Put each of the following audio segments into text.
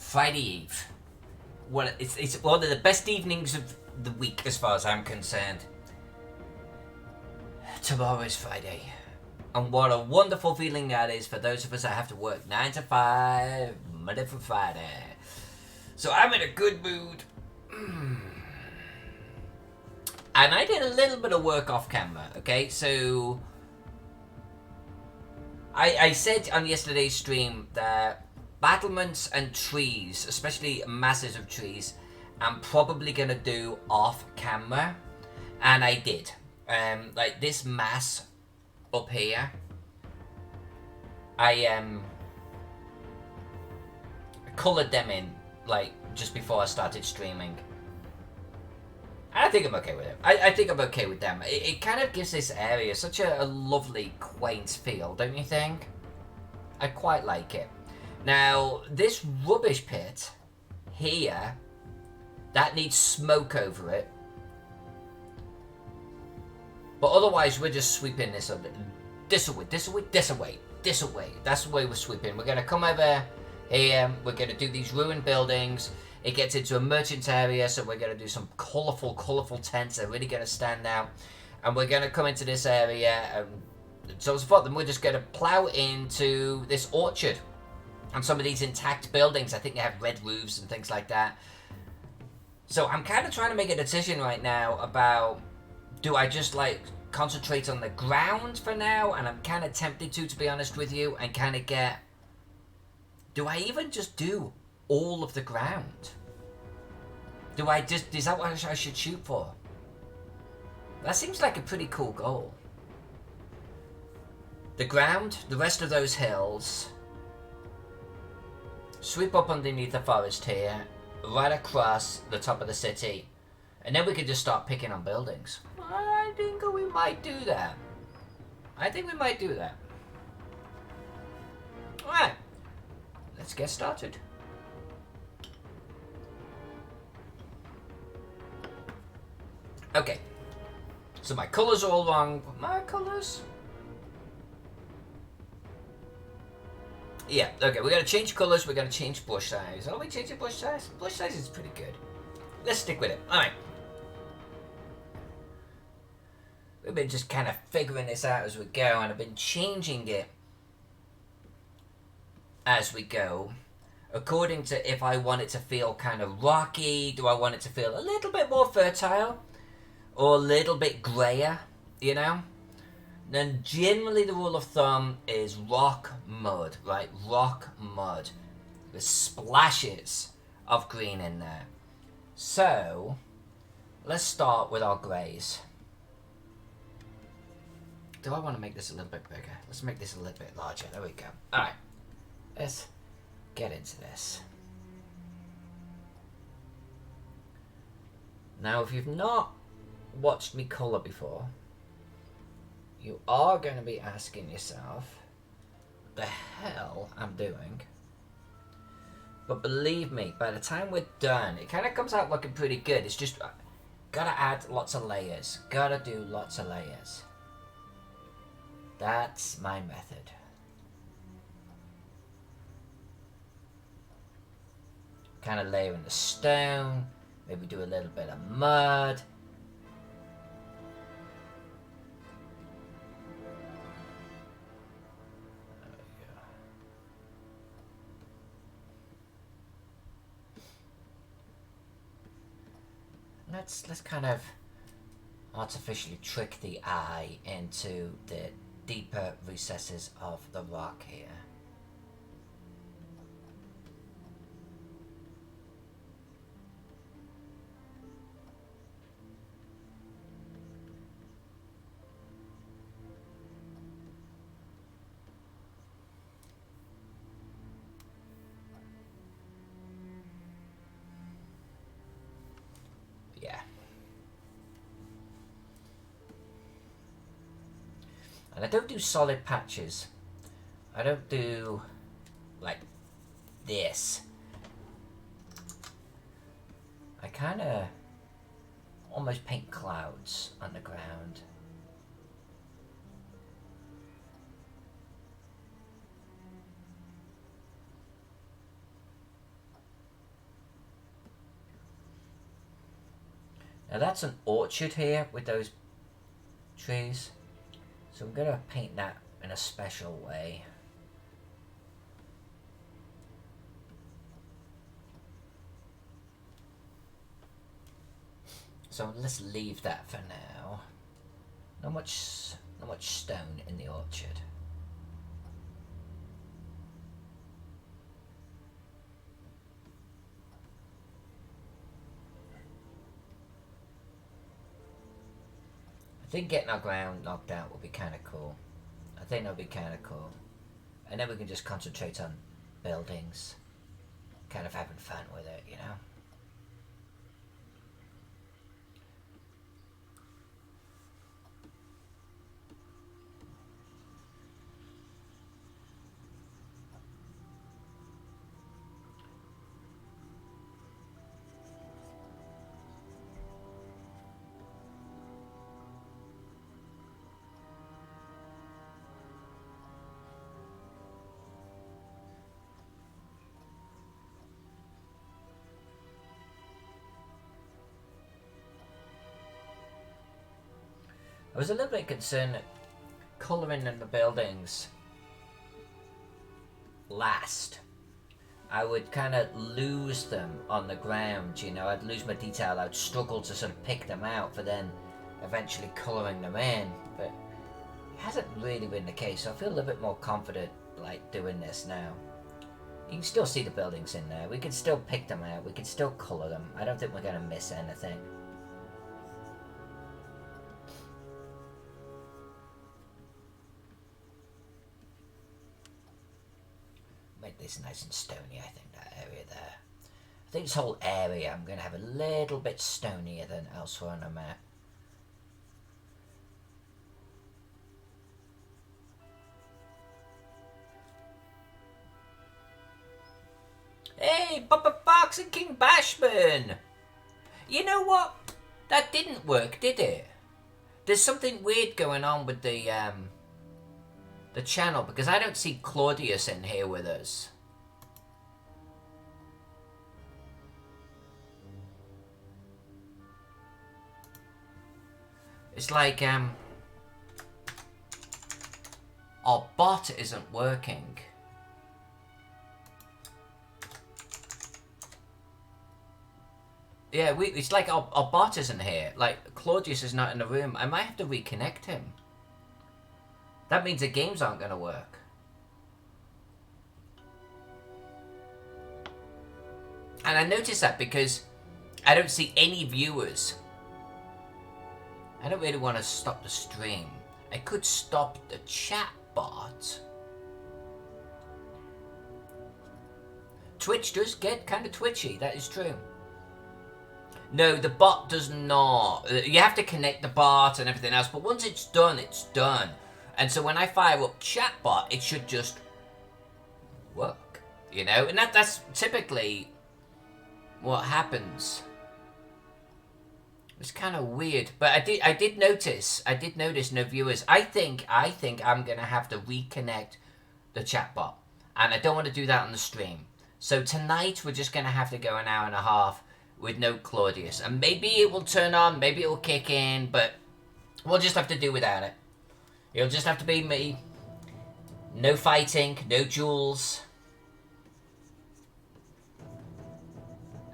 Friday Eve. Well, it's one of the best evenings of the week as far as I'm concerned. Tomorrow is Friday. And what a wonderful feeling that is for those of us that have to work 9 to 5, Monday through Friday. So I'm in a good mood. And I did a little bit of work off camera, okay? So I said on yesterday's stream that battlements and trees, especially masses of trees, I'm probably gonna do off camera, and I did. Like this mass up here, I colored them in like just before I started streaming. I think I'm okay with it. I think I'm okay with them. It kind of gives this area such a lovely, quaint feel, don't you think? I quite like it. Now, this rubbish pit here, that needs smoke over it. But otherwise, we're just sweeping this away. This away, this away, this away, this away. That's the way we're sweeping. We're going to come over here. We're going to do these ruined buildings. It gets into a merchant area, so we're going to do some colourful tents that are really going to stand out. And we're going to come into this area, and so on and so forth. Then we're just going to plough into this orchard. And some of these intact buildings, I think they have red roofs and things like that. So I'm kind of trying to make a decision right now about, do I just like concentrate on the ground for now? And I'm kind of tempted to be honest with you, and kind of get, do I even just do all of the ground? Do I just, is that what I should shoot for? That seems like a pretty cool goal. The ground, the rest of those hills, sweep up underneath the forest here, right across the top of the city, and then we can just start picking on buildings. I think we might do that. I think we might do that. Alright, let's get started. Okay, so my colours are all wrong. My colours? Yeah, okay, we're going to change colours, we're going to change brush size. Are we changing brush size? Brush size is pretty good. Let's stick with it. Alright. We've been just kind of figuring this out as we go, and I've been changing it as we go. According to if I want it to feel kind of rocky, do I want it to feel a little bit more fertile? Or a little bit grayer, you know? Then generally the rule of thumb is rock mud, right? Rock mud. With splashes of green in there. So, let's start with our greys. Do I want to make this a little bit bigger? Let's make this a little bit larger. There we go. Alright. Let's get into this. Now, if you've not watched me colour before, you are going to be asking yourself the hell I'm doing. But believe me, by the time we're done, it kind of comes out looking pretty good. It's just, gotta add lots of layers. Gotta do lots of layers. That's my method. Kind of layering the stone. Maybe do a little bit of mud. Let's kind of artificially trick the eye into the deeper recesses of the rock here. Yeah. And I don't do solid patches. I don't do like this. I kind of almost paint clouds on the ground. Now that's an orchard here with those trees. So I'm going to paint that in a special way. So let's leave that for now. Not much stone in the orchard. I think getting our ground knocked out will be kind of cool. I think that'll be kind of cool. And then we can just concentrate on buildings. Kind of having fun with it, you know? I was a little bit concerned that colouring in the buildings last. I would kind of lose them on the ground, you know, I'd lose my detail, I'd struggle to sort of pick them out for then eventually colouring them in, but it hasn't really been the case, so I feel a little bit more confident like doing this now. You can still see the buildings in there, we can still pick them out, we can still colour them, I don't think we're going to miss anything. Make this nice and stony, I think, that area there. I think this whole area I'm going to have a little bit stonier than elsewhere on the map. Hey, Papa Fox and King Bashman! You know what? That didn't work, did it? There's something weird going on with the channel, because I don't see Claudius in here with us. It's like our bot isn't working. Yeah, it's like our bot isn't here. Like, Claudius is not in the room. I might have to reconnect him. That means the games aren't going to work. And I noticed that because I don't see any viewers. I don't really want to stop the stream. I could stop the chat bot. Twitch does get kind of twitchy, that is true. No, the bot does not. You have to connect the bot and everything else, but once it's done, it's done. And so when I fire up chatbot, it should just work, you know? And that's typically what happens. It's kind of weird, but I did notice no viewers. I think I'm gonna have to reconnect the chatbot, and I don't want to do that on the stream. So tonight we're just gonna have to go an hour and a half with no Claudius, and maybe it will turn on, maybe it will kick in, but we'll just have to do without it. It'll just have to be me. No fighting, no duels.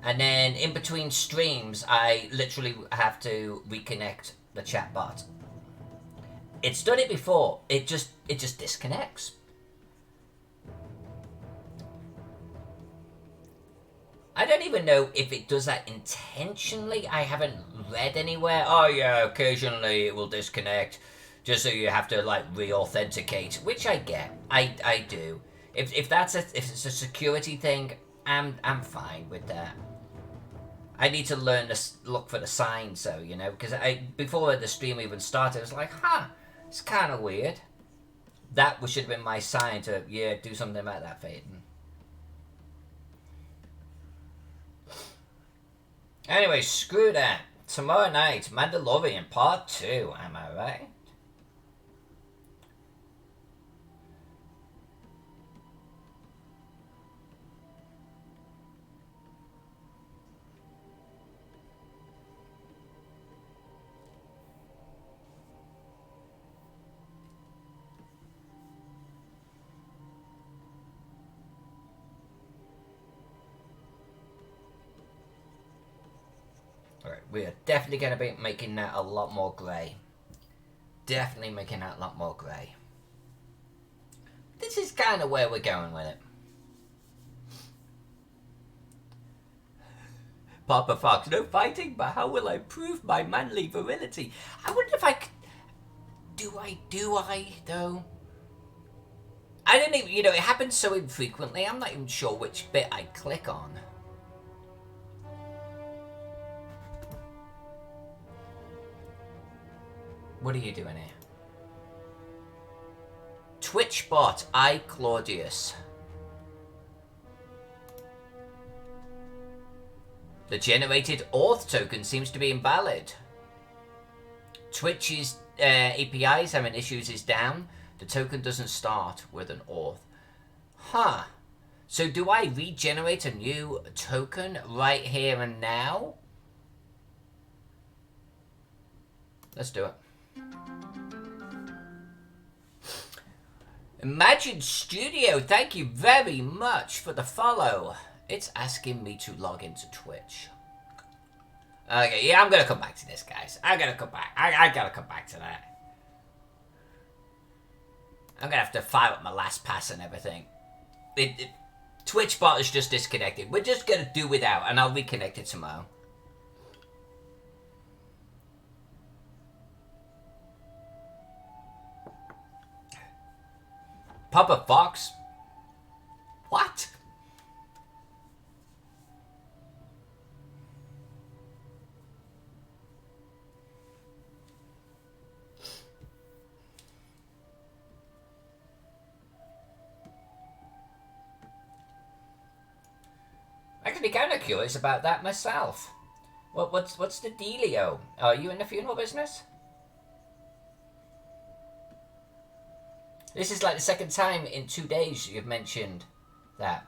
And then in between streams, I literally have to reconnect the chat bot. It's done it before. It just disconnects. I don't even know if it does that intentionally. I haven't read anywhere. Oh yeah, occasionally it will disconnect. Just so you have to like re-authenticate, which I get. I do. If it's a security thing, I'm fine with that. I need to learn to look for the signs, so you know, because before the stream even started, I was like, huh, it's kind of weird. That should have been my sign to do something about that, Phaeton. Anyway, screw that. Tomorrow night, Mandalorian Part 2. Am I right? We are definitely going to be making that a lot more grey. Definitely making that a lot more grey. This is kind of where we're going with it. Papa Fox, no fighting, but how will I prove my manly virility? I wonder if I could... Do I, though? I don't even, it happens so infrequently, I'm not even sure which bit I click on. What are you doing here? Twitch bot, I Claudius. The generated auth token seems to be invalid. Twitch's APIs having issues is down. The token doesn't start with an auth. Huh. So do I regenerate a new token right here and now? Let's do it. Imagine Studio, thank you very much for the follow. It's asking me to log into Twitch. Okay, yeah, I'm gonna come back to this, guys. I gotta come back. I gotta come back to that. I'm gonna have to fire up my last pass and everything. Twitch bot is just disconnected. We're just gonna do without, and I'll reconnect it tomorrow. Papa Fox? What? Actually, kind of curious about that myself. What's the dealio? Are you in the funeral business? This is like the second time in 2 days you've mentioned that.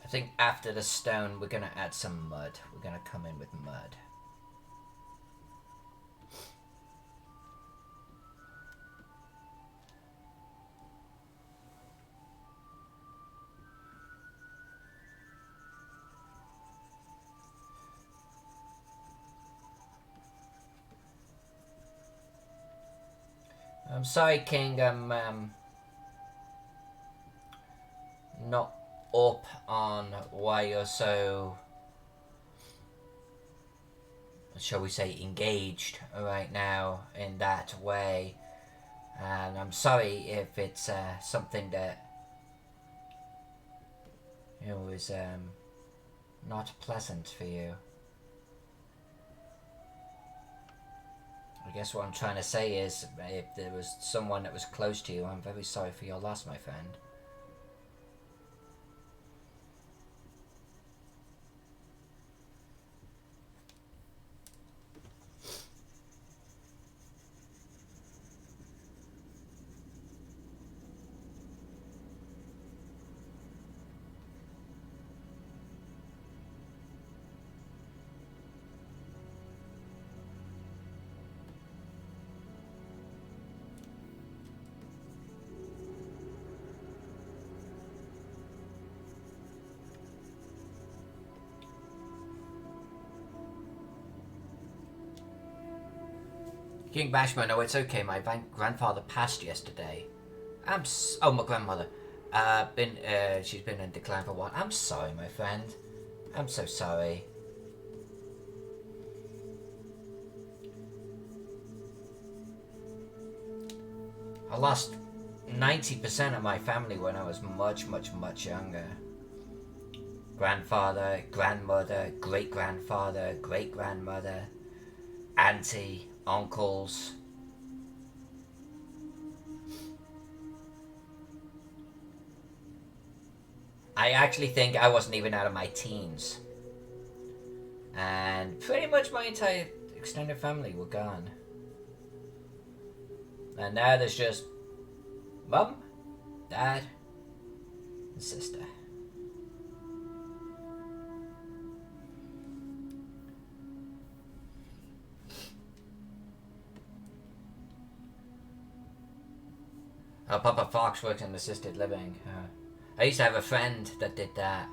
I think after the stone, we're going to add some mud. We're going to come in with mud. I'm sorry, King, I'm not up on why you're so, shall we say, engaged right now in that way, and I'm sorry if it's something that is not pleasant for you. I guess what I'm trying to say is, if there was someone that was close to you, I'm very sorry for your loss, my friend. King Bashman, no, it's okay. My grandfather passed yesterday. Oh, my grandmother. She's been in decline for a while. I'm sorry, my friend. I'm so sorry. I lost 90% of my family when I was much, much, much younger. Grandfather, grandmother, great grandfather, great grandmother, auntie, uncles. I actually think I wasn't even out of my teens. And pretty much my entire extended family were gone. And now there's just mum, dad, and sister. Papa Fox works in assisted living. I used to have a friend that did that.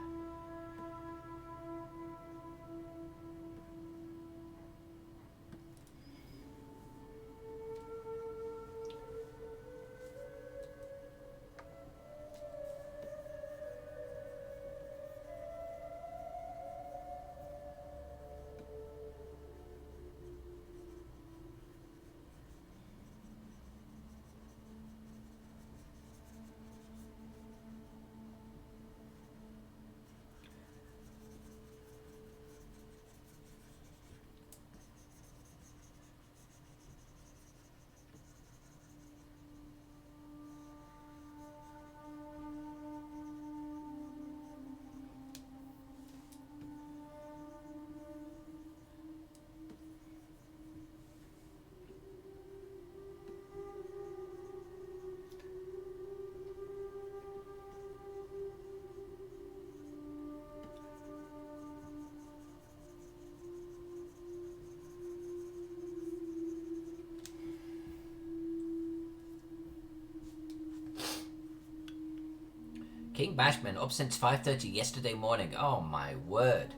King Bashman up since 5:30 yesterday morning. Oh my word.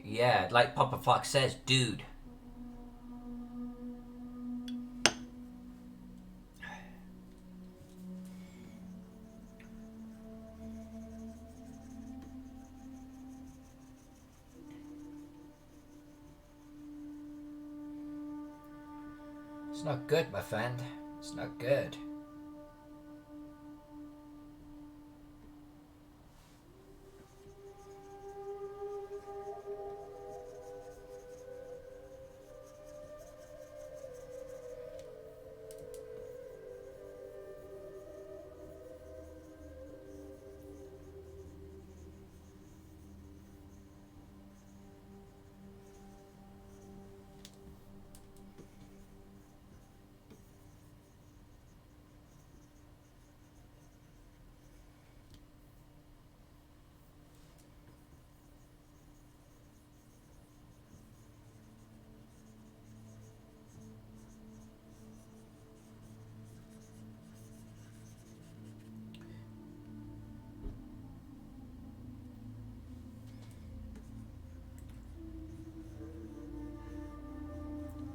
Yeah, like Papa Fox says, dude. It's not good, my friend. It's not good.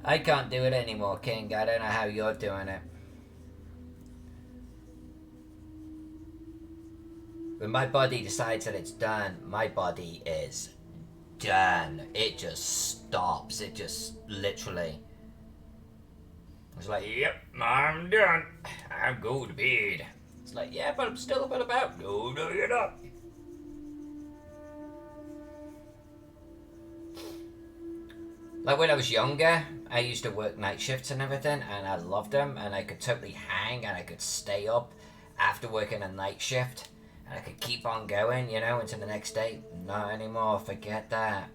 I can't do it anymore, King. I don't know how you're doing it. When my body decides that it's done, my body is done. It just stops. It just literally. It's like, yep, I'm done. I'm going to bed. It's like, yeah, but I'm still up and about. No, no, you're not. Like when I was younger, I used to work night shifts and everything, and I loved them, and I could totally hang, and I could stay up after working a night shift, and I could keep on going, you know, into the next day. Not anymore, forget that.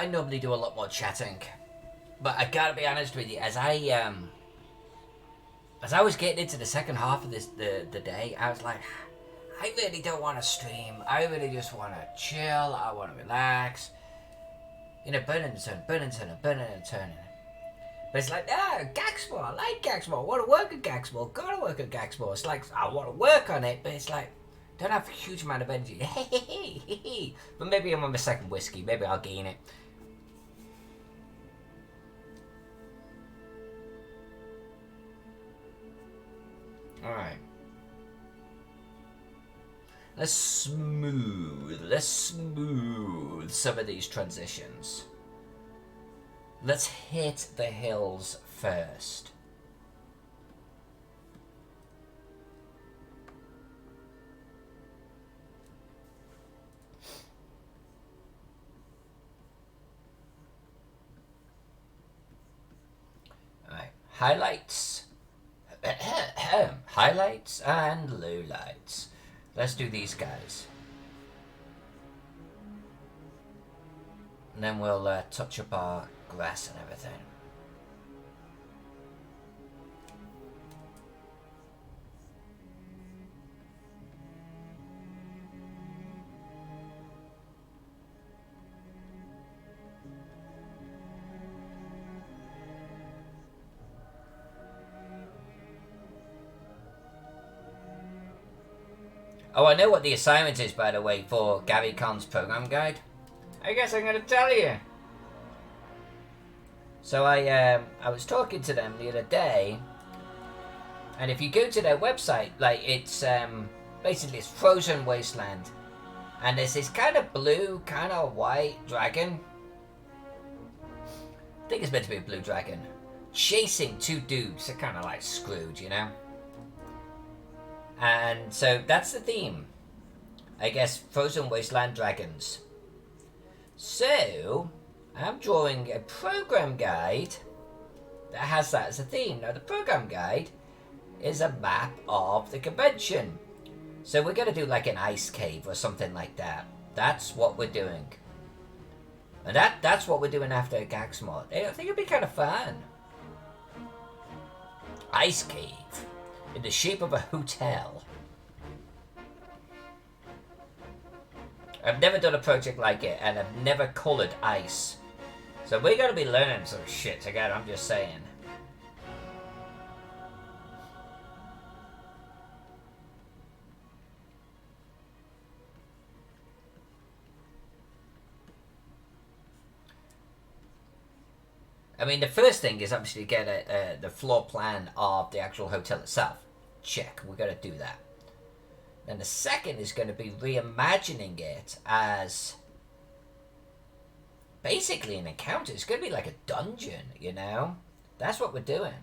I normally do a lot more chatting, but I gotta be honest with you, as I was getting into the second half of the day, I was like, I really don't want to stream. I really just want to chill. I want to relax. You know, burning and turning, burning and turning, burning and turning. But it's like, Gaxmoor. I like Gaxmoor. I want to work at Gaxmoor. Gotta work at Gaxmoor. It's like, I want to work on it, but it's like, don't have a huge amount of energy. But maybe I'm on my second whiskey. Maybe I'll gain it. Alright. Let's smooth some of these transitions. Let's hit the hills first. Alright, highlights. Highlights and lowlights. Let's do these guys. And then we'll touch up our grass and everything. Oh, I know what the assignment is, by the way, for Gary Khan's program guide. I guess I'm going to tell you. So I was talking to them the other day, and if you go to their website, like it's basically it's frozen wasteland, and there's this kind of blue, kind of white dragon. I think it's meant to be a blue dragon, chasing two dudes. They're kind of like Scrooge, you know. And so that's the theme. I guess frozen wasteland dragons. So I'm drawing a program guide that has that as a theme. Now the program guide is a map of the convention. So we're going to do like an ice cave or something like that. That's what we're doing. And that's what we're doing after Gaxmoor. I think it'd be kind of fun. Ice cave. In the shape of a hotel. I've never done a project like it, and I've never coloured ice. So we're going to be learning some shit together, I'm just saying. I mean, the first thing is obviously get the floor plan of the actual hotel itself. Check, we're going to do that. Then the second is going to be reimagining it as basically an encounter. It's going to be like a dungeon, you know? That's what we're doing.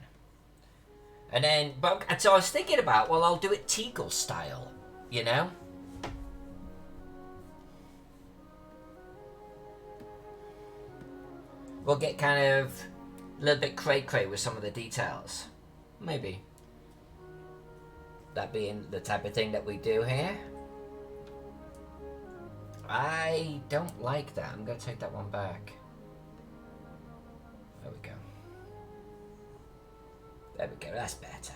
And then, so I was thinking about, well, I'll do it Teagle style, you know? We'll get kind of a little bit cray-cray with some of the details. Maybe. That being the type of thing that we do here. I don't like that. I'm going to take that one back. There we go. There we go. That's better.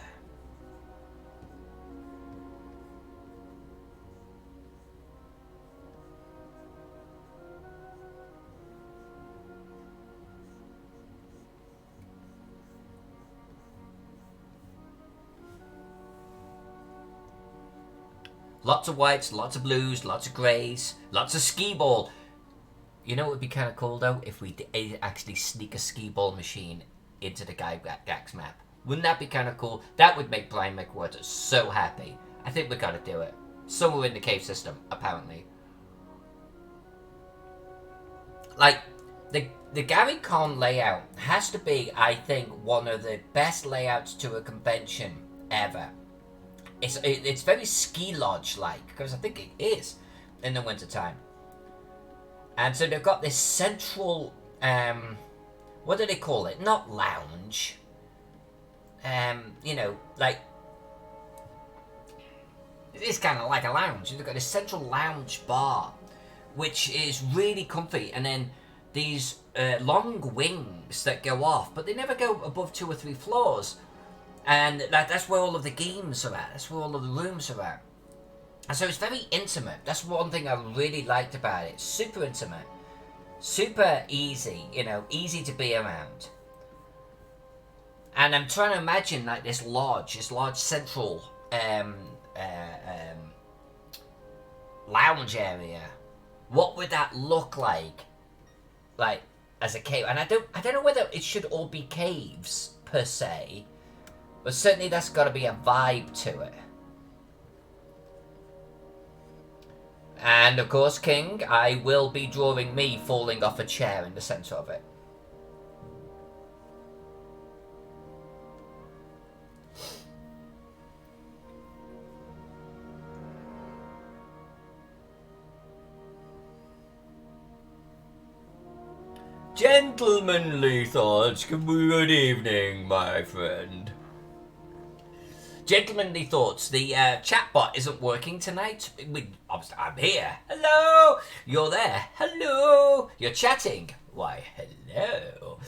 Lots of whites, lots of blues, lots of greys, lots of skee ball. You know what would be kind of cool though? If we actually sneak a skee ball machine into the Gax map. Wouldn't that be kind of cool? That would make Brian McWhorter so happy. I think we gotta do it. Somewhere in the cave system, apparently. Like, the Gary Khan layout has to be, I think, one of the best layouts to a convention ever. It's very ski lodge like, because I think it is in the winter time. And so they've got this central, what do they call it? Not lounge. You know, like, it's kind of like a lounge. They've got a central lounge bar, which is really comfy. And then these long wings that go off, but they never go above 2 or 3 floors. And that's where all of the games are at. That's where all of the rooms are at. And so it's very intimate. That's one thing I really liked about it. Super intimate. Super easy, you know, easy to be around. And I'm trying to imagine like this large central lounge area. What would that look like as a cave? And I don't know whether it should all be caves per se, but certainly that's got to be a vibe to it. And of course, King, I will be drawing me falling off a chair in the center of it. Gentlemanly thoughts. Good evening, my friend. Gentlemanly thoughts. The chatbot isn't working tonight. I'm here. Hello. You're there. Hello. You're chatting. Why, hello.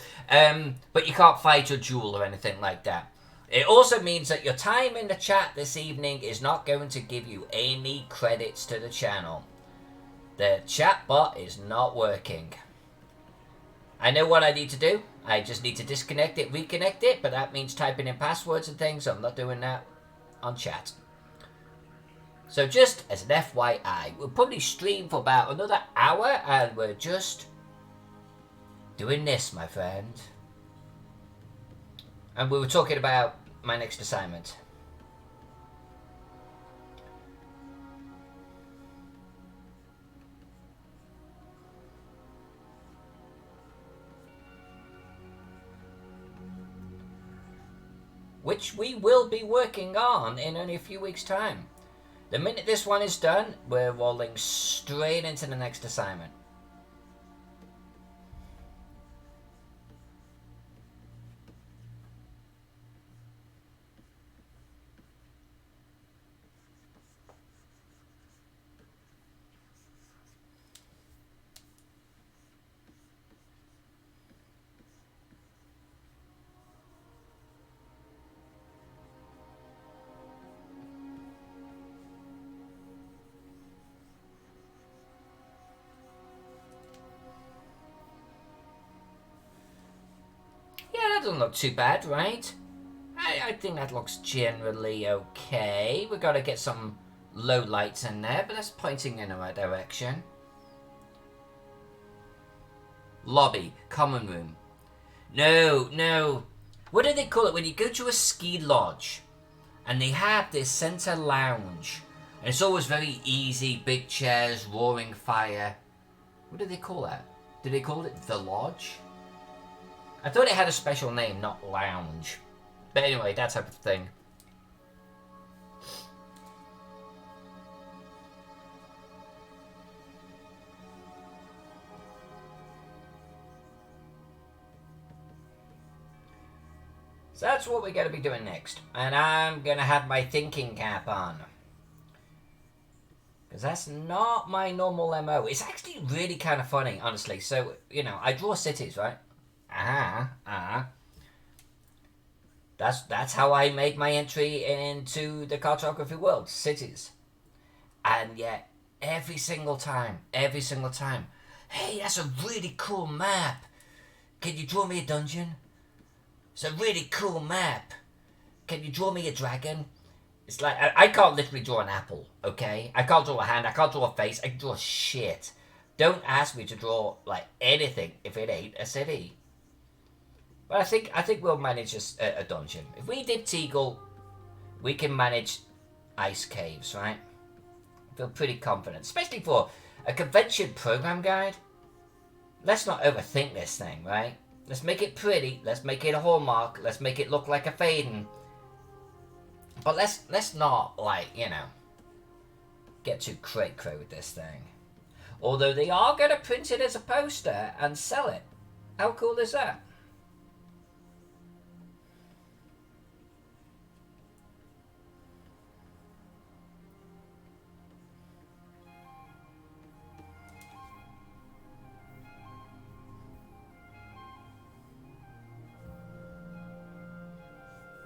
But you can't fight your duel or anything like that. It also means that your time in the chat this evening is not going to give you any credits to the channel. The chatbot is not working. I know what I need to do. I just need to disconnect it, reconnect it, but that means typing in passwords and things. I'm not doing that on chat. So just as an FYI, we'll probably stream for about another hour and we're just doing this, my friend. And we were talking about my next assignment. Which we will be working on in only a few weeks' time. The minute this one is done, we're rolling straight into the next assignment. Doesn't look too bad, right? I think that looks generally okay. We've got to get some low lights in there, but that's pointing in the right direction. Lobby, common room. No. What do they call it when you go to a ski lodge and they have this center lounge and it's always very easy, big chairs, roaring fire. What do they call that? Do they call it the lodge? I thought it had a special name, not lounge. But anyway, that type of thing. So that's what we're going to be doing next. And I'm going to have my thinking cap on. Because that's not my normal MO. It's actually really kind of funny, honestly. So, you know, I draw cities, right? That's how I make my entry into the cartography world, cities. And yet, every single time, hey, that's a really cool map. Can you draw me a dungeon? It's a really cool map. Can you draw me a dragon? It's like, I can't literally draw an apple, okay? I can't draw a hand, I can't draw a face, I can draw shit. Don't ask me to draw, like, anything if it ain't a city. But I think we'll manage a dungeon. If we did Teagle, we can manage ice caves, right? I feel pretty confident. Especially for a convention program guide. Let's not overthink this thing, right? Let's make it pretty. Let's make it a hallmark. Let's make it look like a Faden. But let's not, like, you know, get too cray-cray with this thing. Although they are going to print it as a poster and sell it. How cool is that?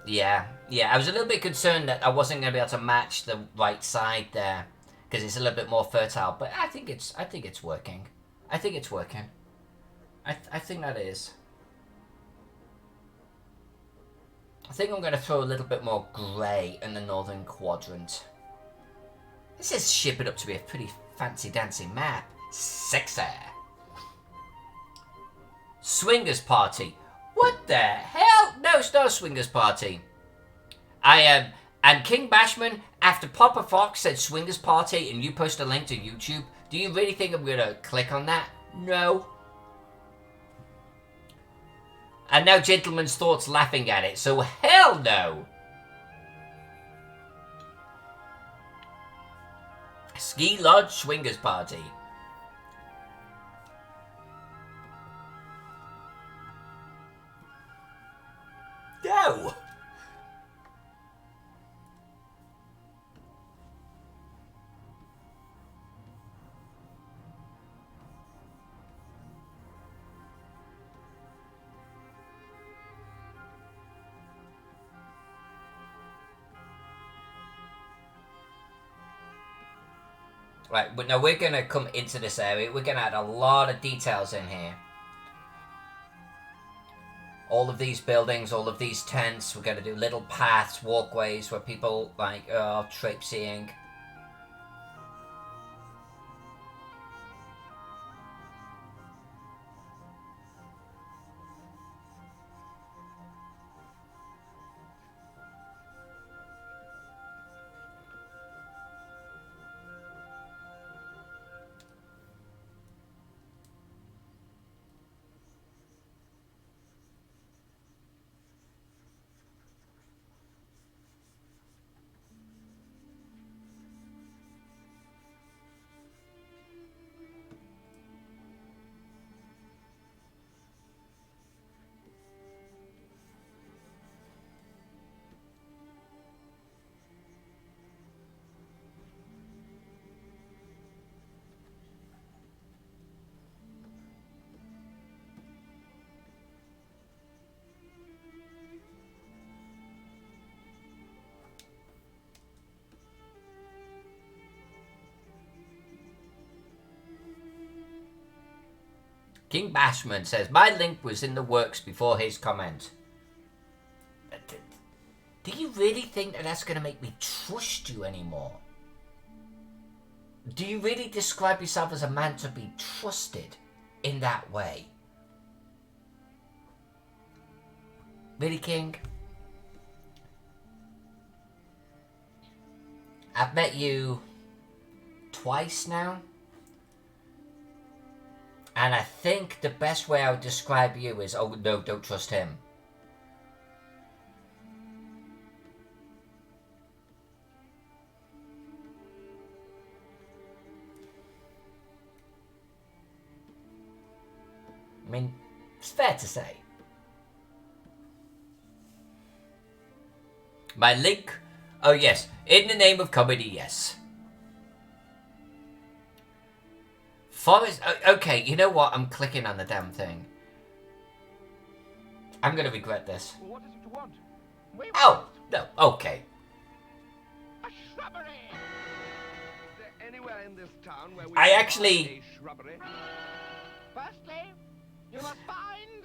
Yeah, yeah. I was a little bit concerned that I wasn't going to be able to match the right side there because it's a little bit more fertile. But I think it's working. I think it's working. I think that is. I think I'm going to throw a little bit more grey in the northern quadrant. This is shaping up to be a pretty fancy dancy map. Sexy. Swingers party. What the hell? No, it's not a swingers party. I am. And King Bashman, after Papa Fox said swingers party and you post a link to YouTube, do you really think I'm going to click on that? No. And now Gentleman's Thoughts laughing at it, so hell no. Ski Lodge Swingers Party. No. Right, but now we're going to come into this area. We're going to add a lot of details in here. All of these buildings, all of these tents. We're going to do little paths, walkways where people like are traipsing. King Bashman says, my link was in the works before his comment. Do you really think that that's going to make me trust you anymore? Do you really describe yourself as a man to be trusted in that way? Really, King? I've met you twice now. And I think the best way I would describe you is, oh no, don't trust him. I mean, it's fair to say. My link? Oh yes, in the name of comedy, yes. Forest, okay, you know what? I'm clicking on the damn thing. I'm gonna regret this. What is it you want? Oh, no, okay. A shrubbery! Is there anywhere in this town where we I can actually- find a shrubbery? Firstly, you must find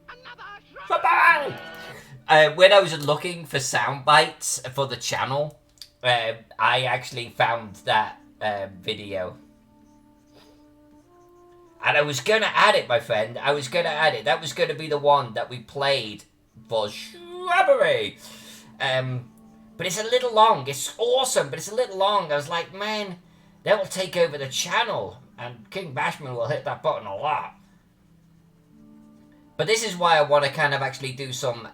another shrubbery! When I was looking for sound bites for the channel, I actually found that video. And I was going to add it, my friend. I was going to add it. That was going to be the one that we played for Shrubbery. But it's a little long. It's awesome, but it's a little long. I was like, man, that will take over the channel. And King Bashman will hit that button a lot. But this is why I want to kind of actually do some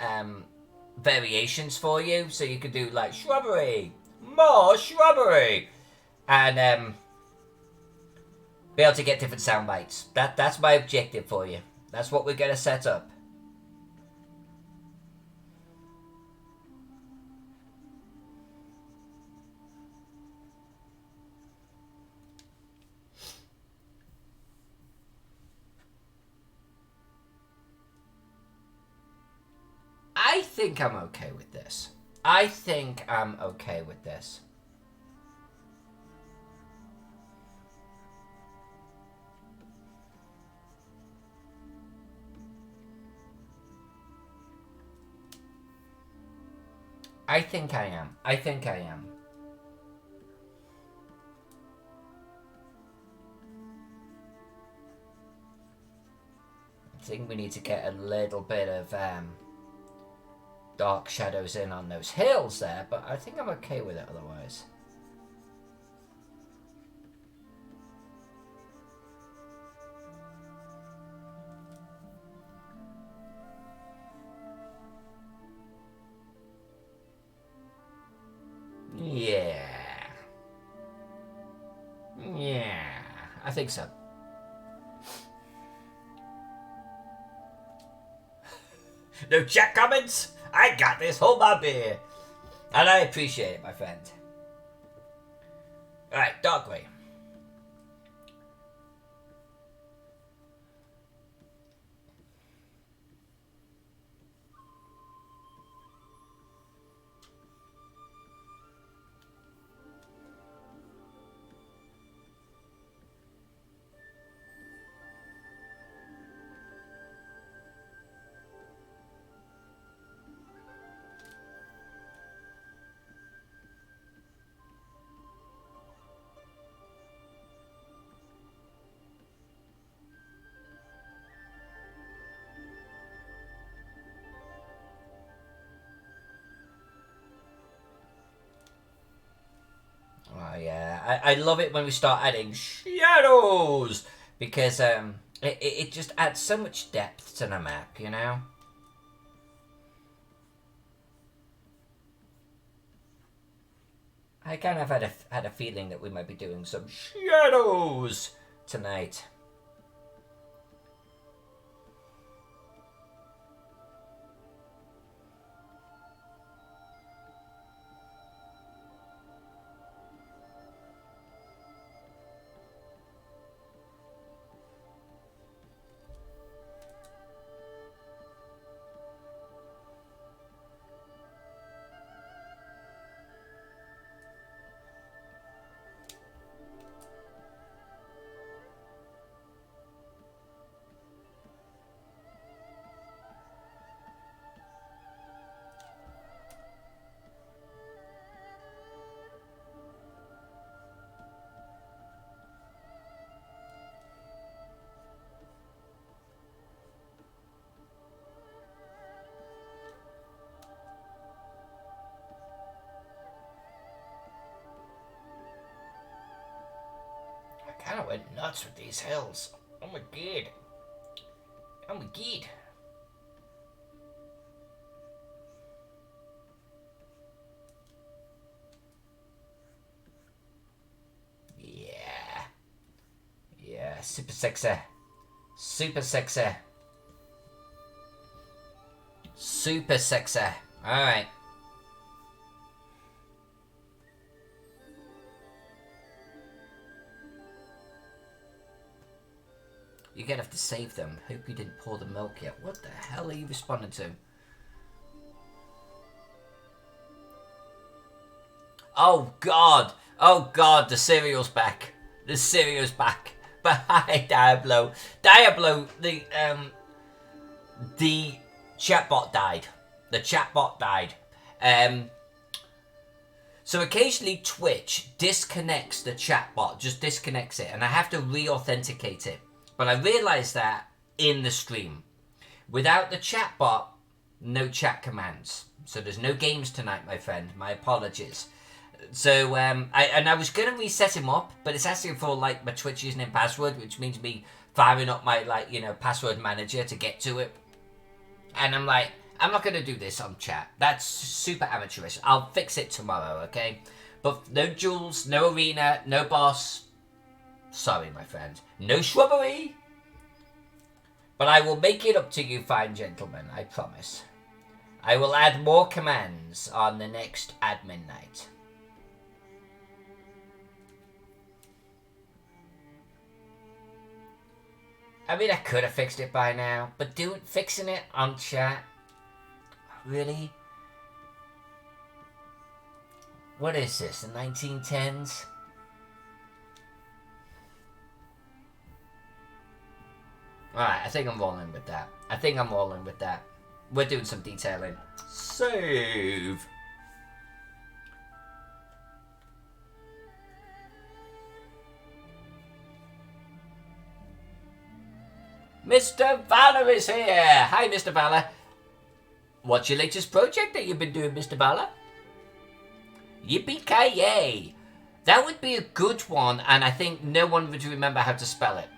variations for you. So you could do like Shrubbery, more Shrubbery. And be able to get different sound bites. That's my objective for you. That's what we're going to set up. I think I'm okay with this. I think I'm okay with this. I think I am. I think I am. I think we need to get a little bit of dark shadows in on those hills there, but I think I'm okay with it otherwise. Yeah. Yeah, I think so. No chat comments? I got this, hold my beer. And I appreciate it, my friend. Alright, dark grey. Oh yeah, I love it when we start adding shadows because it just adds so much depth to the map, you know. I kind of had a feeling that we might be doing some shadows tonight. I kind of went nuts with these hills. Oh my god. Oh my god. Yeah. Yeah, super sexy. Super sexy. Super sexy. Alright. You're gonna have to save them. Hope you didn't pour the milk yet. What the hell are you responding to? Oh god! Oh god, the cereal's back. The cereal's back. But hi, Diablo. Diablo, the chatbot died. The chatbot died. So occasionally Twitch disconnects the chatbot, just disconnects it, and I have to re-authenticate it. But I realized that in the stream. Without the chatbot, no chat commands. So there's no games tonight, my friend. My apologies. So I was gonna reset him up, but it's asking for like my Twitch username and password, which means me firing up my password manager to get to it. And I'm like, I'm not gonna do this on chat. That's super amateurish. I'll fix it tomorrow, okay? But no jewels, no arena, no boss. Sorry, my friend. No shrubbery. But I will make it up to you, fine gentlemen. I promise. I will add more commands on the next admin night. I mean, I could have fixed it by now, but fixing it on chat Really? What is this, the 1910s? Alright, I think I'm rolling with that. We're doing some detailing. Save! Mr. Valor is here! Hi, Mr. Valor. What's your latest project that you've been doing, Mr. Valor? Yippee-ki-yay! That would be a good one, and I think no one would remember how to spell it.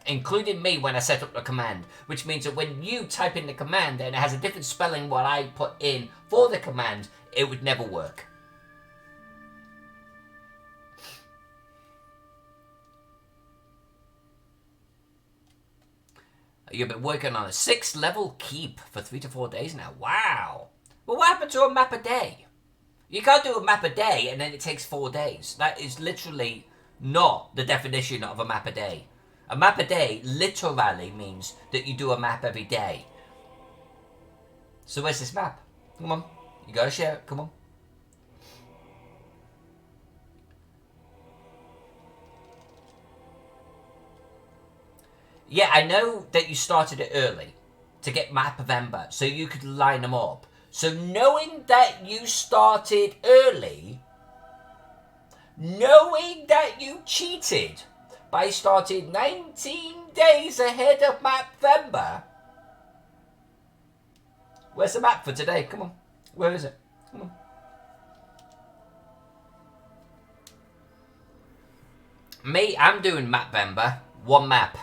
Including me when I set up the command. Which means that when you type in the command and it has a different spelling what I put in for the command, it would never work. You've been working on a 6th level keep for 3 to 4 days now. Wow! Well, what happened to a map a day? You can't do a map a day and then it takes 4 days. That is literally not the definition of a map a day. A map a day literally means that you do a map every day. So where's this map? Come on. You gotta share it. Come on. Yeah, I know that you started it early to get Mapvember so you could line them up. So knowing that you started early, knowing that you cheated by starting 19 days ahead of Mapvember. Where's the map for today? Come on. Where is it? Come on. Me, I'm doing Mapvember. One map.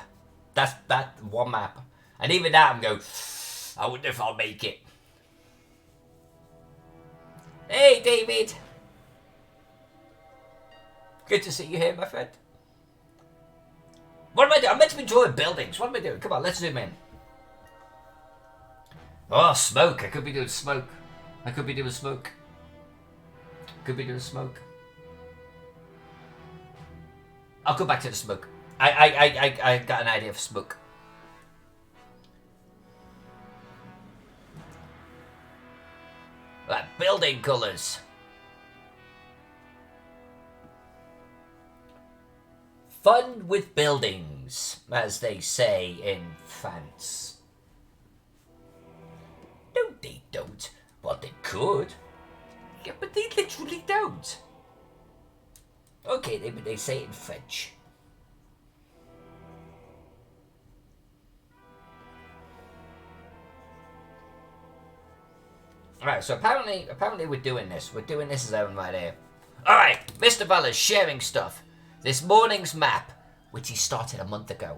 That's one map. And even that I'm going, I wonder if I'll make it. Hey, David. Good to see you here, my friend. What am I doing? I'm meant to be drawing buildings. What am I doing? Come on, let's zoom in. Oh, smoke. I could be doing smoke. Could be doing smoke. I'll go back to the smoke. I got an idea for smoke. Like building colours. Fun with buildings, as they say in France. No, they don't. Well, they could. Yeah, but they literally don't. Okay, they say it in French. Alright, so apparently we're doing this. We're doing this zone right here. Alright, Mr. Valor's sharing stuff. This morning's map, which he started a month ago.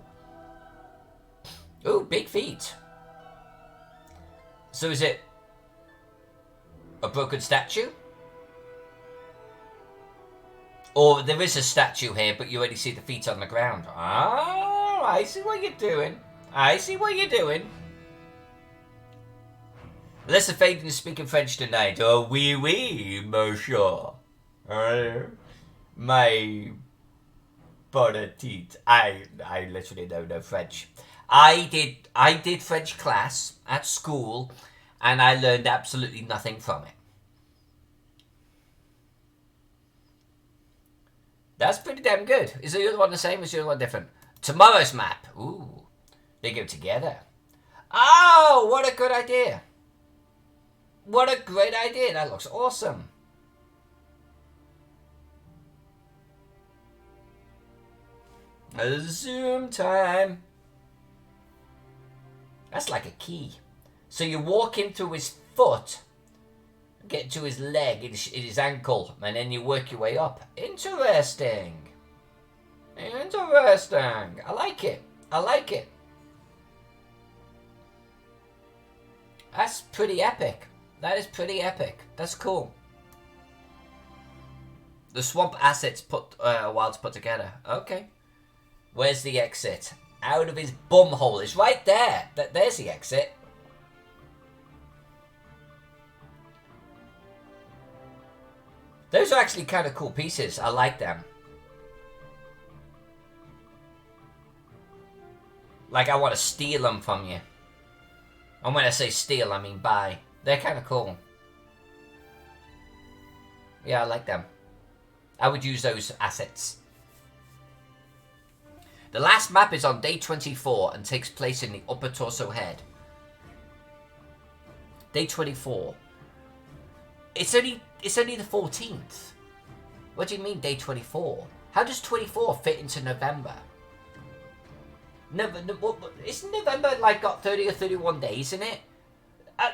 Ooh, big feet. So is it a broken statue? Or there is a statue here, but you already see the feet on the ground. Oh, I see what you're doing. Unless the fading is speaking French tonight. Oh, oui, oui, monsieur. My bonnetit. I literally don't know French. I did French class at school, and I learned absolutely nothing from it. That's pretty damn good. Is the other one the same? Is the other one different? Tomorrow's map. Ooh, they go together. Oh, what a good idea. What a great idea. That looks awesome. Zoom time. That's like a key. So you walk in through his foot, get to his leg, his ankle, and then you work your way up. Interesting. I like it. That's pretty epic. That is pretty epic. That's cool. The swamp assets put a while to put together. Okay. Where's the exit? Out of his bum hole. It's right there. There's the exit. Those are actually kind of cool pieces. I like them. Like I want to steal them from you. And when I say steal, I mean buy. They're kind of cool. Yeah, I like them. I would use those assets. The last map is on day 24 and takes place in the upper torso head. Day 24. It's only the 14th. What do you mean day 24? How does 24 fit into November? Isn't November like got 30 or 31 days in it?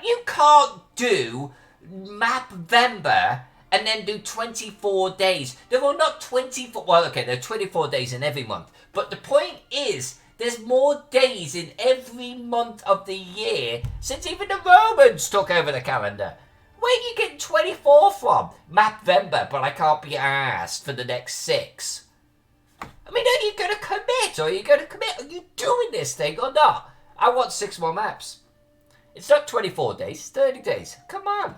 You can't do Mapvember and then do 24 days. There are not 24... Well, okay, there are 24 days in every month. But the point is, there's more days in every month of the year since even the Romans took over the calendar. Where are you getting 24 from? Mapvember, but I can't be asked for the next 6. I mean, are you going to commit? Are you going to commit? Are you doing this thing or not? I want 6 more maps. It's not 24 days, it's 30 days. Come on.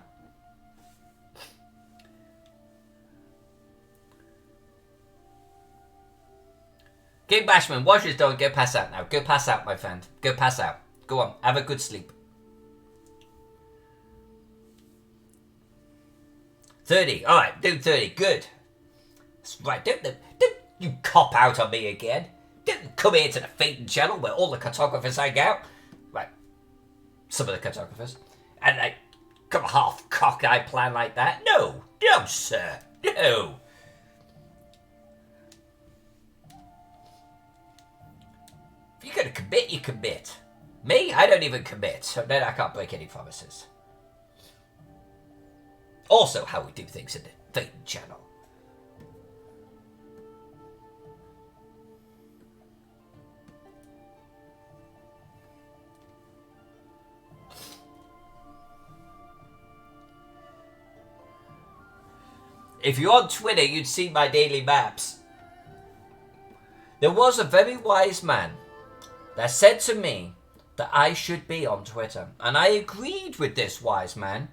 King Bashman, wash his dog, go pass out now. Go pass out, my friend. Go pass out. Go on, have a good sleep. 30. Alright, do 30. Good. That's right. Don't you cop out on me again. Don't come here to the Phaeton channel where all the cartographers hang out. Right. Some of the cartographers. And like, come half cockeyed plan like that. No. No, sir. No. If you're going to commit, you commit. Me? I don't even commit. So then I can't break any promises. Also how we do things in the Phaeton channel. If you're on Twitter, you'd see my daily maps. There was a very wise man that said to me that I should be on Twitter. And I agreed with this wise man.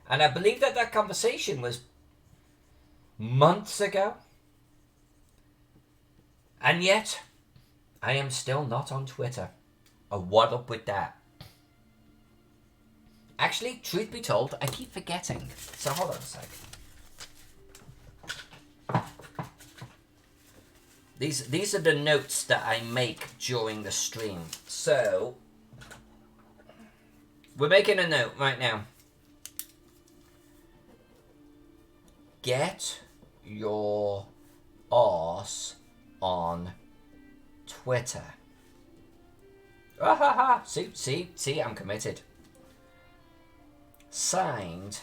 And I believe that that conversation was months ago. And yet, I am still not on Twitter. What up with that? Actually, truth be told, I keep forgetting. So hold on a sec. These are the notes that I make during the stream. So, we're making a note right now. Get your arse on Twitter. Ah ha ha! See, I'm committed. Signed,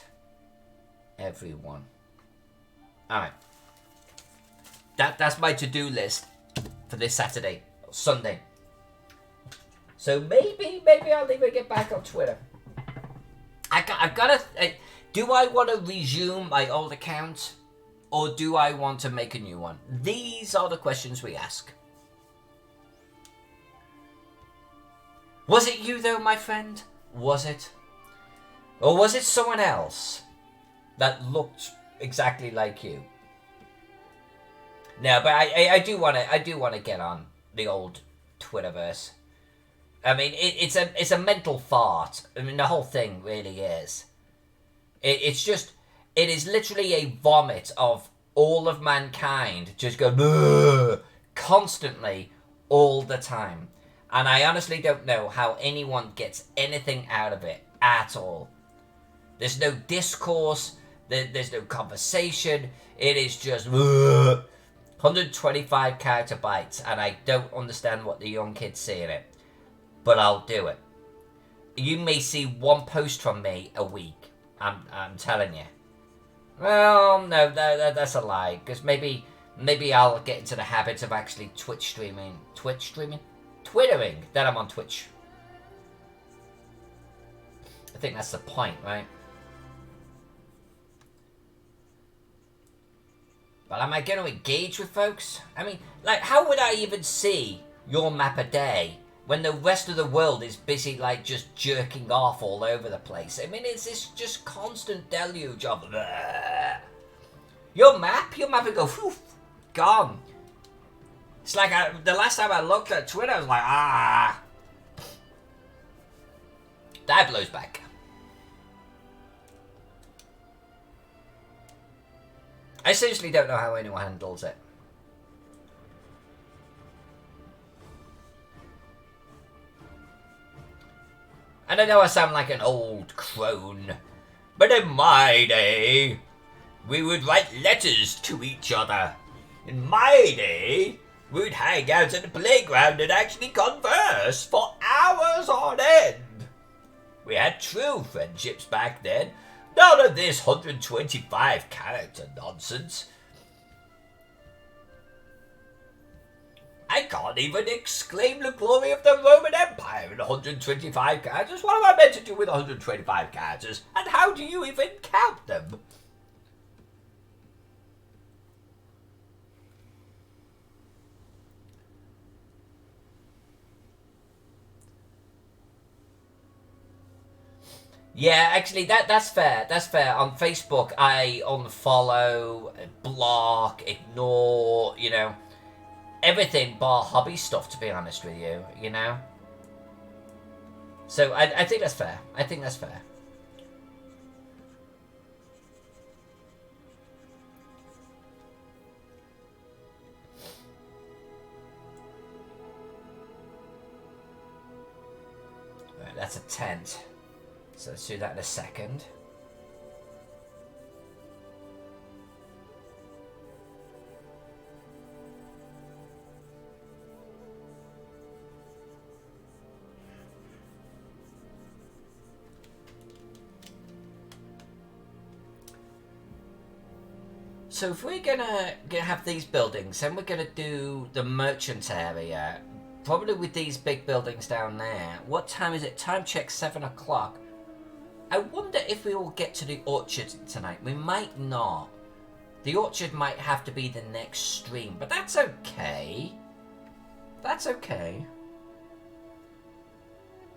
everyone. Alright. That's my to-do list for this Saturday, or Sunday. So maybe I'll even get back on Twitter. I've got to... do I want to resume my old account, or do I want to make a new one? These are the questions we ask. Was it you, though, my friend? Was it? Or was it someone else that looked exactly like you? No, but I do want to get on the old Twitterverse. I mean, it's a mental fart. I mean, the whole thing really is. It is literally a vomit of all of mankind just go constantly all the time. And I honestly don't know how anyone gets anything out of it at all. There's no discourse. There's no conversation. It is just 125 character bytes, and I don't understand what the young kids see in it. But I'll do it. You may see one post from me a week. I'm telling you. Well, no, that's a lie. Because maybe I'll get into the habit of actually Twittering. Then I'm on Twitch. I think that's the point, right? But am I going to engage with folks? I mean, like, how would I even see your map a day when the rest of the world is busy, like, just jerking off all over the place? I mean, it's this just constant deluge of... Your map would go, whew, gone. It's like, the last time I looked at Twitter, I was like, that blows back. I seriously don't know how anyone handles it. And I know I sound like an old crone, but in my day, we would write letters to each other. In my day, we'd hang out at the playground and actually converse for hours on end. We had true friendships back then. None of this 125 character nonsense. I can't even exclaim the glory of the Roman Empire in 125 characters. What am I meant to do with 125 characters? And how do you even count them? Yeah, actually, that's fair. That's fair. On Facebook, I unfollow, block, ignore, you know, everything bar hobby stuff, to be honest with you, you know? So, I think that's fair. I think that's fair. Right, that's a tent. So let's do that in a second. So if we're gonna have these buildings, then we're gonna do the merchant area, probably with these big buildings down there. What time is it? Time check 7 o'clock. I wonder if we will get to the orchard tonight. We might not. The orchard might have to be the next stream, but that's okay. That's okay.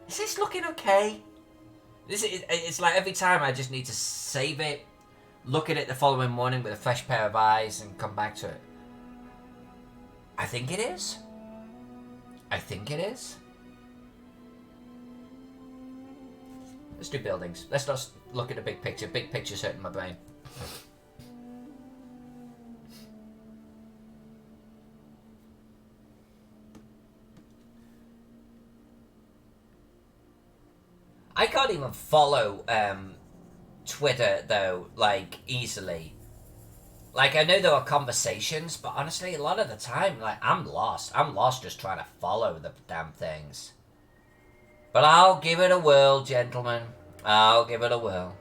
Is this looking okay? It's like every time I just need to save it, look at it the following morning with a fresh pair of eyes and come back to it. I think it is. I think it is. Let's do buildings. Let's not look at the big picture. Big picture's hurting my brain. I can't even follow Twitter though, like, easily. Like, I know there are conversations, but honestly, a lot of the time, like, I'm lost. I'm lost just trying to follow the damn things. But I'll give it a whirl, gentlemen. I'll give it a whirl.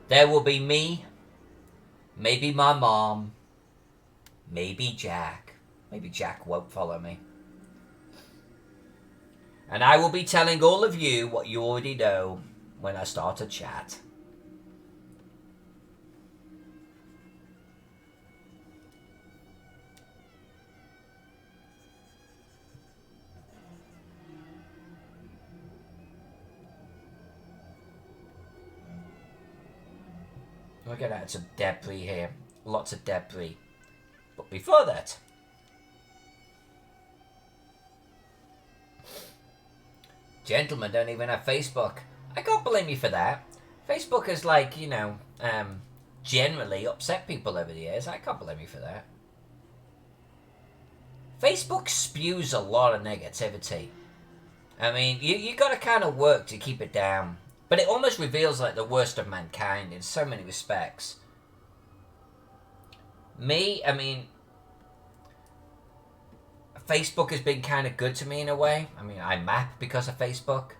There will be me, maybe my mom, maybe Jack. Maybe Jack won't follow me. And I will be telling all of you what you already know when I start a chat. We're going to add some debris here. Lots of debris. But before that, gentlemen don't even have Facebook. I can't blame you for that. Facebook has, like, you know, generally upset people over the years. I can't blame you for that. Facebook spews a lot of negativity. I mean, you got to kind of work to keep it down. But it almost reveals, like, the worst of mankind in so many respects. Me, I mean, Facebook has been kind of good to me in a way. I mean, I map because of Facebook.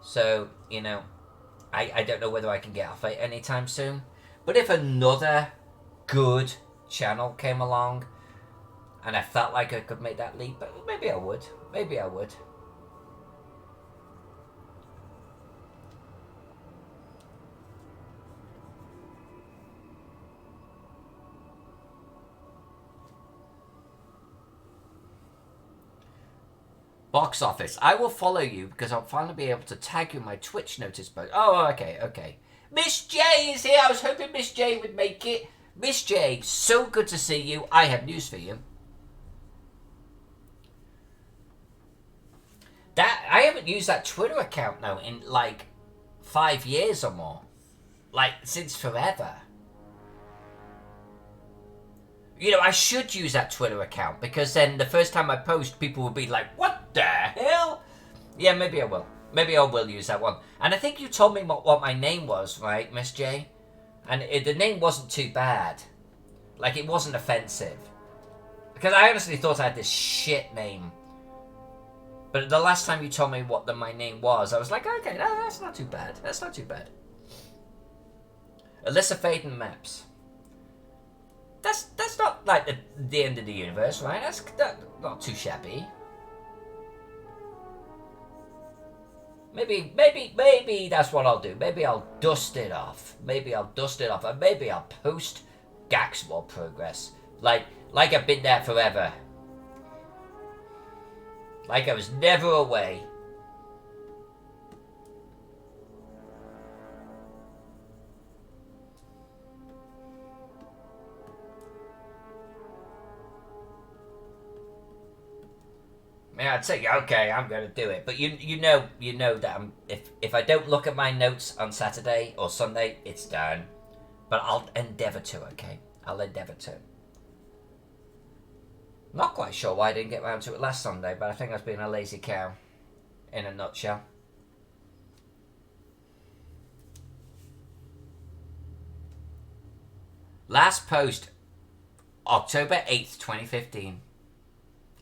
So, you know, I don't know whether I can get off it anytime soon. But if another good channel came along and I felt like I could make that leap, maybe I would. Maybe I would. Box office. I will follow you because I'll finally be able to tag you in my Twitch notice box. Oh, okay, okay. Miss J is here. I was hoping Miss J would make it. Miss J, so good to see you. I have news for you. That I haven't used that Twitter account now in like 5 years or more. Like since forever. You know, I should use that Twitter account because then the first time I post, people will be like, "What the hell?" Yeah, maybe I will. Maybe I will use that one. And I think you told me what my name was, right, Miss J? And the name wasn't too bad. Like, it wasn't offensive. Because I honestly thought I had this shit name. But the last time you told me what my name was, I was like, okay, no, that's not too bad. That's not too bad. Alyssa Faden Maps. That's not like the end of the universe, right? That's not too shabby. Maybe that's what I'll do. Maybe I'll dust it off. Maybe I'll dust it off, and maybe I'll post Gaxmoor progress, like I've been there forever, like I was never away. Yeah, I'd say okay, I'm gonna do it, but you know that if I don't look at my notes on Saturday or Sunday, it's done. But I'll endeavour to. Okay, I'll endeavour to. Not quite sure why I didn't get round to it last Sunday, but I think I was being a lazy cow, in a nutshell. Last post, October 8th, 2015.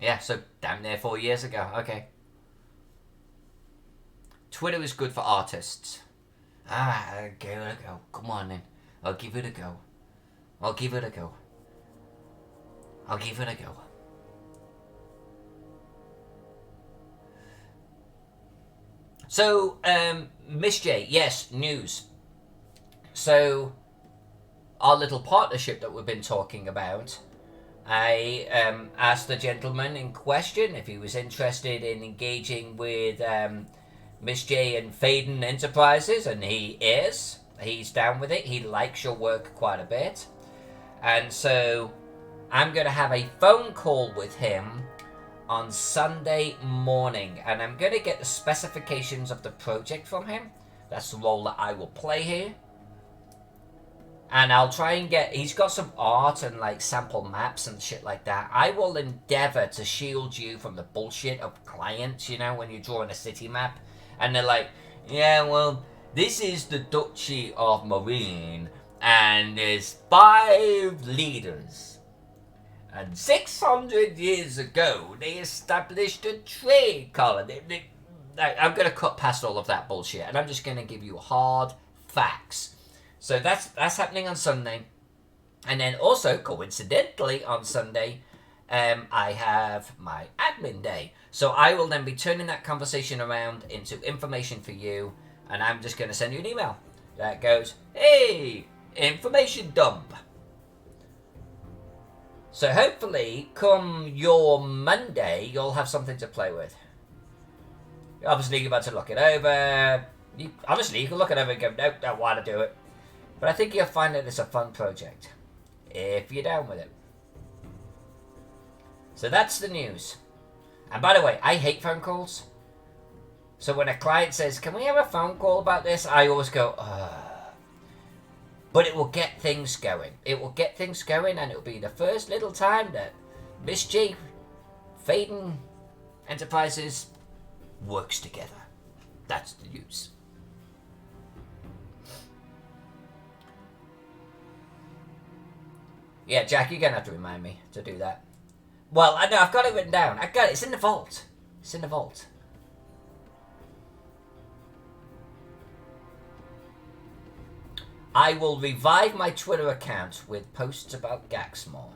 Yeah, so damn near 4 years ago. Okay. Twitter is good for artists. I'll give it a go. Come on then. I'll give it a go. I'll give it a go. I'll give it a go. So, Miss J, yes, news. So, our little partnership that we've been talking about, I asked the gentleman in question if he was interested in engaging with Miss J and Faden Enterprises, and he is. He's down with it. He likes your work quite a bit. And so I'm going to have a phone call with him on Sunday morning, and I'm going to get the specifications of the project from him. That's the role that I will play here. And I'll try and get... He's got some art and, like, sample maps and shit like that. I will endeavour to shield you from the bullshit of clients, you know, when you're drawing a city map. And they're like, yeah, well, this is the Duchy of Marine, and there's 5 leaders. And 600 years ago, they established a trade colony. I'm going to cut past all of that bullshit, and I'm just going to give you hard facts. So that's happening on Sunday. And then also, coincidentally, on Sunday, I have my admin day. So I will then be turning that conversation around into information for you. And I'm just going to send you an email that goes, hey, information dump. So hopefully, come your Monday, you'll have something to play with. Obviously, you're about to look it over. You can look it over and go, nope, don't want to do it. But I think you'll find that it's a fun project, if you're down with it. So that's the news. And by the way, I hate phone calls. So when a client says, can we have a phone call about this? I always go, ugh. But it will get things going. It will get things going, and it'll be the first little time that Miss J, Faden Enterprises works together. That's the news. Yeah, Jack, you're going to have to remind me to do that. Well, I know, I've got it written down. I got it. It's in the vault. It's in the vault. I will revive my Twitter account with posts about Gaxmoor.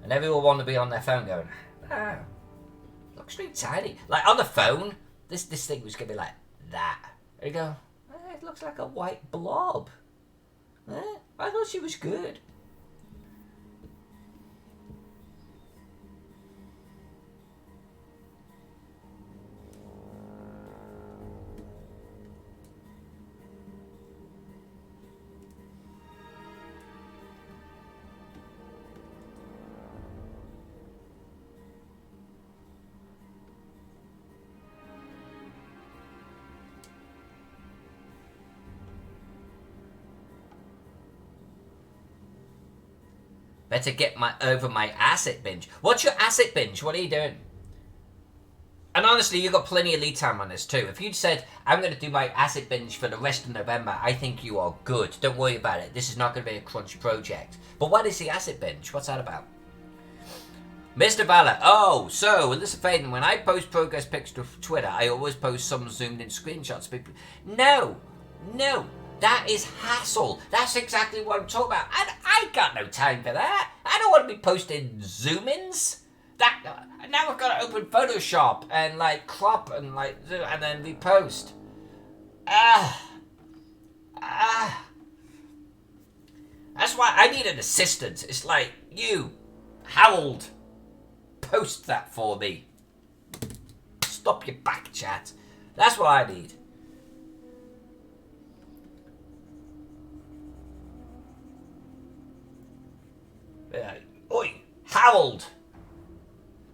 And everyone will want to be on their phone going, ah, looks really tiny. Like, on the phone, this thing was going to be like that. And you go, it looks like a white blob. I thought she was good. Better get over my asset binge. What's your asset binge? What are you doing? And honestly, you've got plenty of lead time on this too. If you'd said, I'm going to do my asset binge for the rest of November, I think you are good. Don't worry about it. This is not going to be a crunch project. But what is the asset binge? What's that about? Mr. Valor. Oh, so, listen, Faden, when I post progress pics to Twitter, I always post some zoomed in screenshots. People, no. That is hassle. That's exactly what I'm talking about. And I got no time for that. I don't want to be posting zoom-ins. Now I've got to open Photoshop and like crop and like and then repost. That's why I need an assistant. It's like, you, Harold, post that for me. Stop your back chat. That's what I need. Oi, Harold,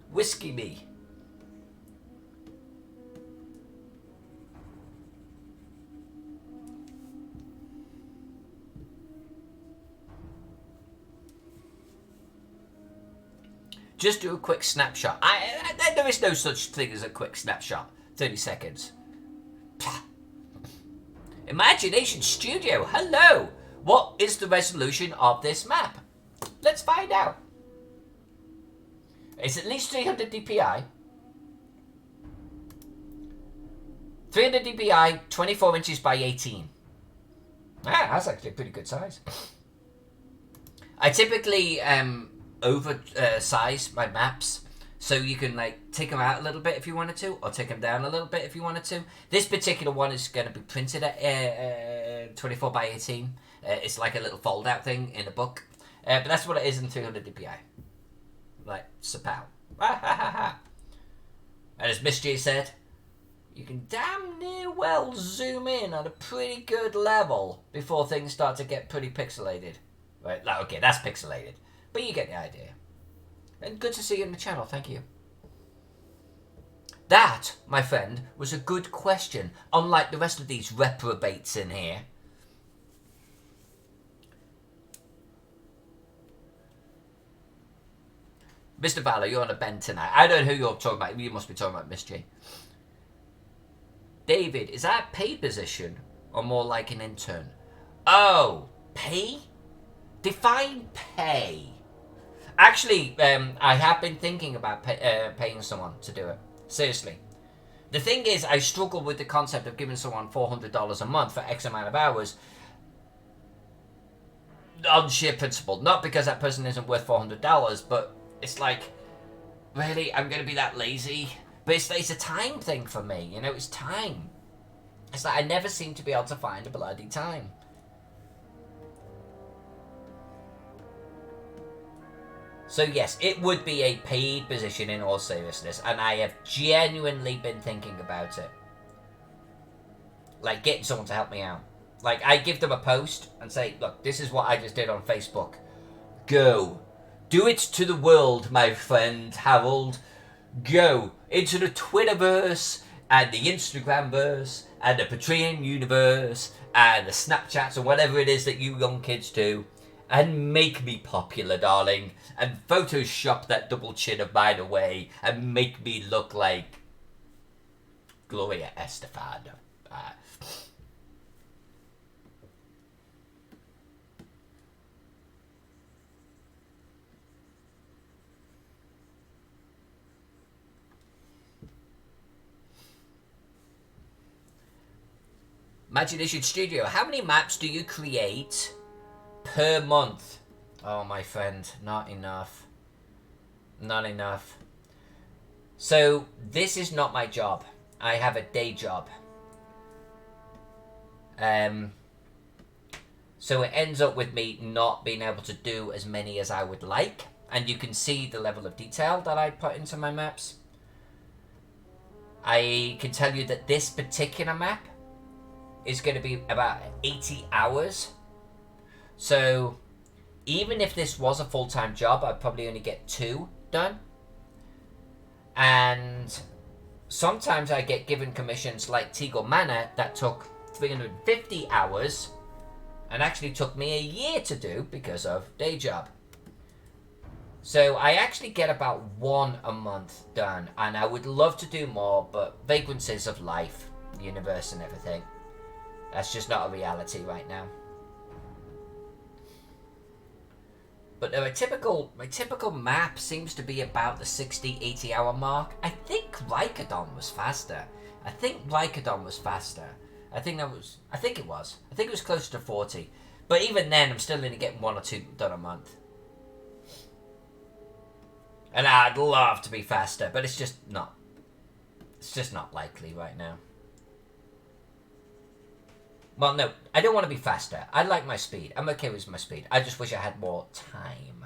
whiskey me. Just do a quick snapshot. There is no such thing as a quick snapshot. 30 seconds. Imagination Studio, hello. What is the resolution of this map? Let's find out. It's at least 300 dpi. 300 dpi, 24 inches by 18. That's actually a pretty good size. I typically oversize my maps so you can like take them out a little bit if you wanted to, or take them down a little bit if you wanted to. This particular one is going to be printed at 24 by 18. It's like a little fold out thing in a book. But that's what it is in 300 dpi. Like, sapow. And as Miss G said, you can damn near well zoom in at a pretty good level before things start to get pretty pixelated. Right, like, okay, that's pixelated. But you get the idea. And good to see you in the channel, thank you. That, my friend, was a good question, unlike the rest of these reprobates in here. Mr. Valor, you're on a bend tonight. I don't know who you're talking about. You must be talking about Miss G. David, is that a pay position or more like an intern? Oh, pay? Define pay. Actually, I have been thinking about paying someone to do it. Seriously. The thing is, I struggle with the concept of giving someone $400 a month for X amount of hours on sheer principle. Not because that person isn't worth $400, but it's like, really, I'm going to be that lazy? But it's a time thing for me, you know, it's time. It's like I never seem to be able to find a bloody time. So yes, it would be a paid position in all seriousness, and I have genuinely been thinking about it. Like getting someone to help me out. Like I give them a post and say, look, this is what I just did on Facebook. Go. Do it to the world, my friend Harold. Go into the Twitterverse and the Instagramverse and the Patreon universe and the Snapchats or whatever it is that you young kids do, and make me popular, darling, and Photoshop that double chin of mine away and make me look like Gloria Estefan. Imagination Studio, how many maps do you create per month? Oh, my friend, not enough. Not enough. So, this is not my job. I have a day job. So it ends up with me not being able to do as many as I would like. And you can see the level of detail that I put into my maps. I can tell you that this particular map is going to be about 80 hours. So even if this was a full-time job, I'd probably only get 2 done. And sometimes I get given commissions like Teagle Manor that took 350 hours and actually took me a year to do because of day job. So I actually get about 1 a month done, and I would love to do more, but vagrancies of life, the universe and everything, that's just not a reality right now. But my typical map seems to be about the 60, 80 hour mark. I think Lycodon was faster. I think it was. I think it was closer to 40. But even then, I'm still only getting 1 or 2 done a month. And I'd love to be faster, but it's just not. It's just not likely right now. Well, no, I don't want to be faster. I like my speed. I'm okay with my speed. I just wish I had more time.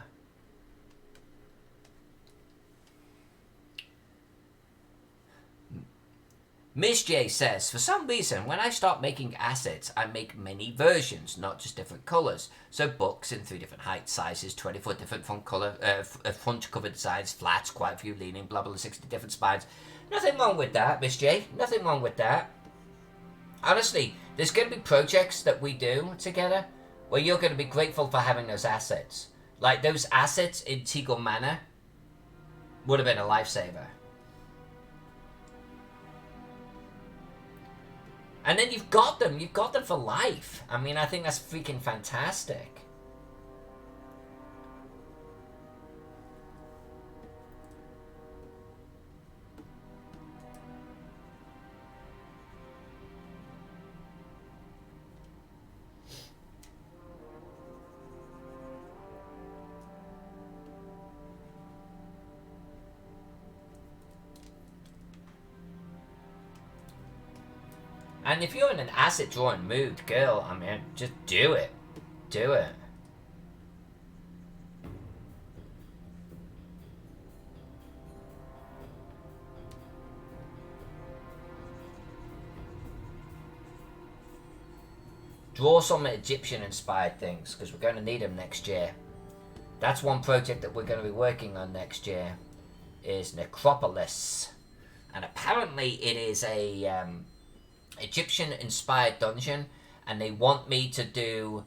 Miss J says, for some reason, when I start making assets, I make many versions, not just different colours. So books in 3 different heights, sizes, 24 different front cover designs, flats, quite a few leaning, blah, blah, 60 different spines. Nothing wrong with that, Miss J. Nothing wrong with that. Honestly, there's going to be projects that we do together where you're going to be grateful for having those assets. Like those assets in Teagle Manor would have been a lifesaver. And then you've got them for life. I mean, I think that's freaking fantastic. And if you're in an asset drawing mood, girl, I mean, just do it. Do it. Draw some Egyptian-inspired things, because we're going to need them next year. That's one project that we're going to be working on next year, is Necropolis. And apparently it is a Egyptian-inspired dungeon, and they want me to do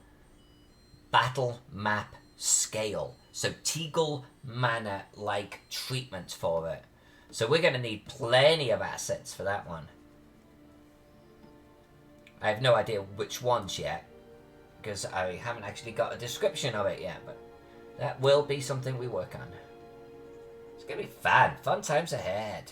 battle map scale. So Teagle Manor-like treatment for it. So we're going to need plenty of assets for that one. I have no idea which ones yet, because I haven't actually got a description of it yet, but that will be something we work on. It's going to be fun. Fun times ahead.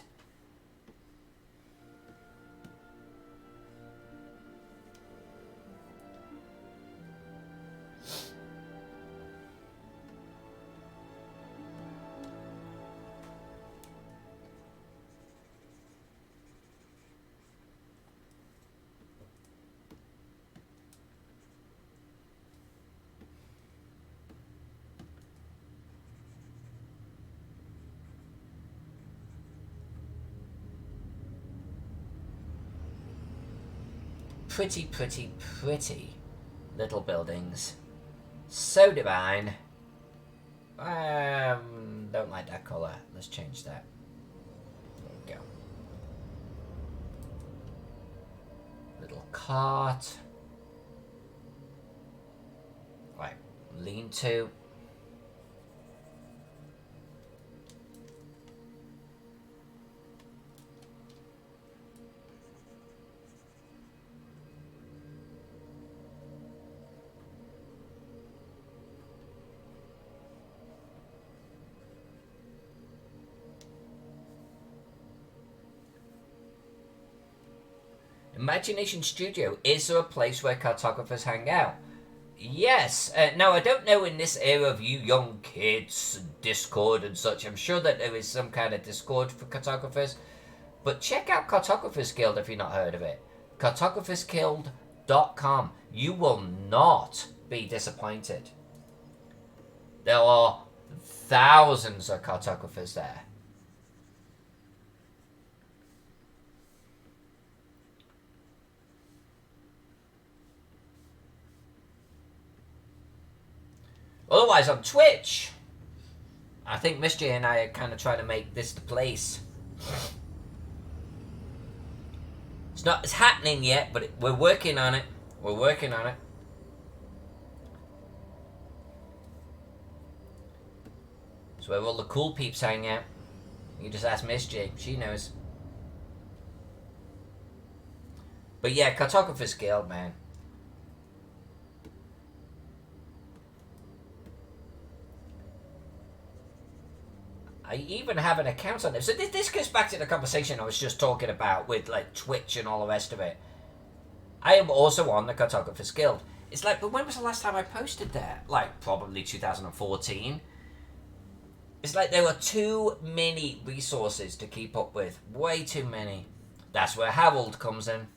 Pretty, pretty, pretty little buildings. So divine. Don't like that colour. Let's change that. There we go. Little cart. Right, lean to. Imagination Studio, is there a place where cartographers hang out? Yes. Now, I don't know in this era of you young kids, Discord and such, I'm sure that there is some kind of Discord for cartographers. But check out Cartographers Guild if you've not heard of it. Cartographersguild.com. You will not be disappointed. There are thousands of cartographers there. Otherwise, on Twitch, I think Miss J and I are kind of trying to make this the place. It's happening yet, but we're working on it. We're working on it. It's where all the cool peeps hang out. You just ask Miss J. She knows. But yeah, Cartographer's Guild, man. I even have an account on it. So this goes back to the conversation I was just talking about with like Twitch and all the rest of it. I am also on the Cartographer's Guild. It's like, but when was the last time I posted there? Like, probably 2014. It's like there were too many resources to keep up with. Way too many. That's where Harold comes in.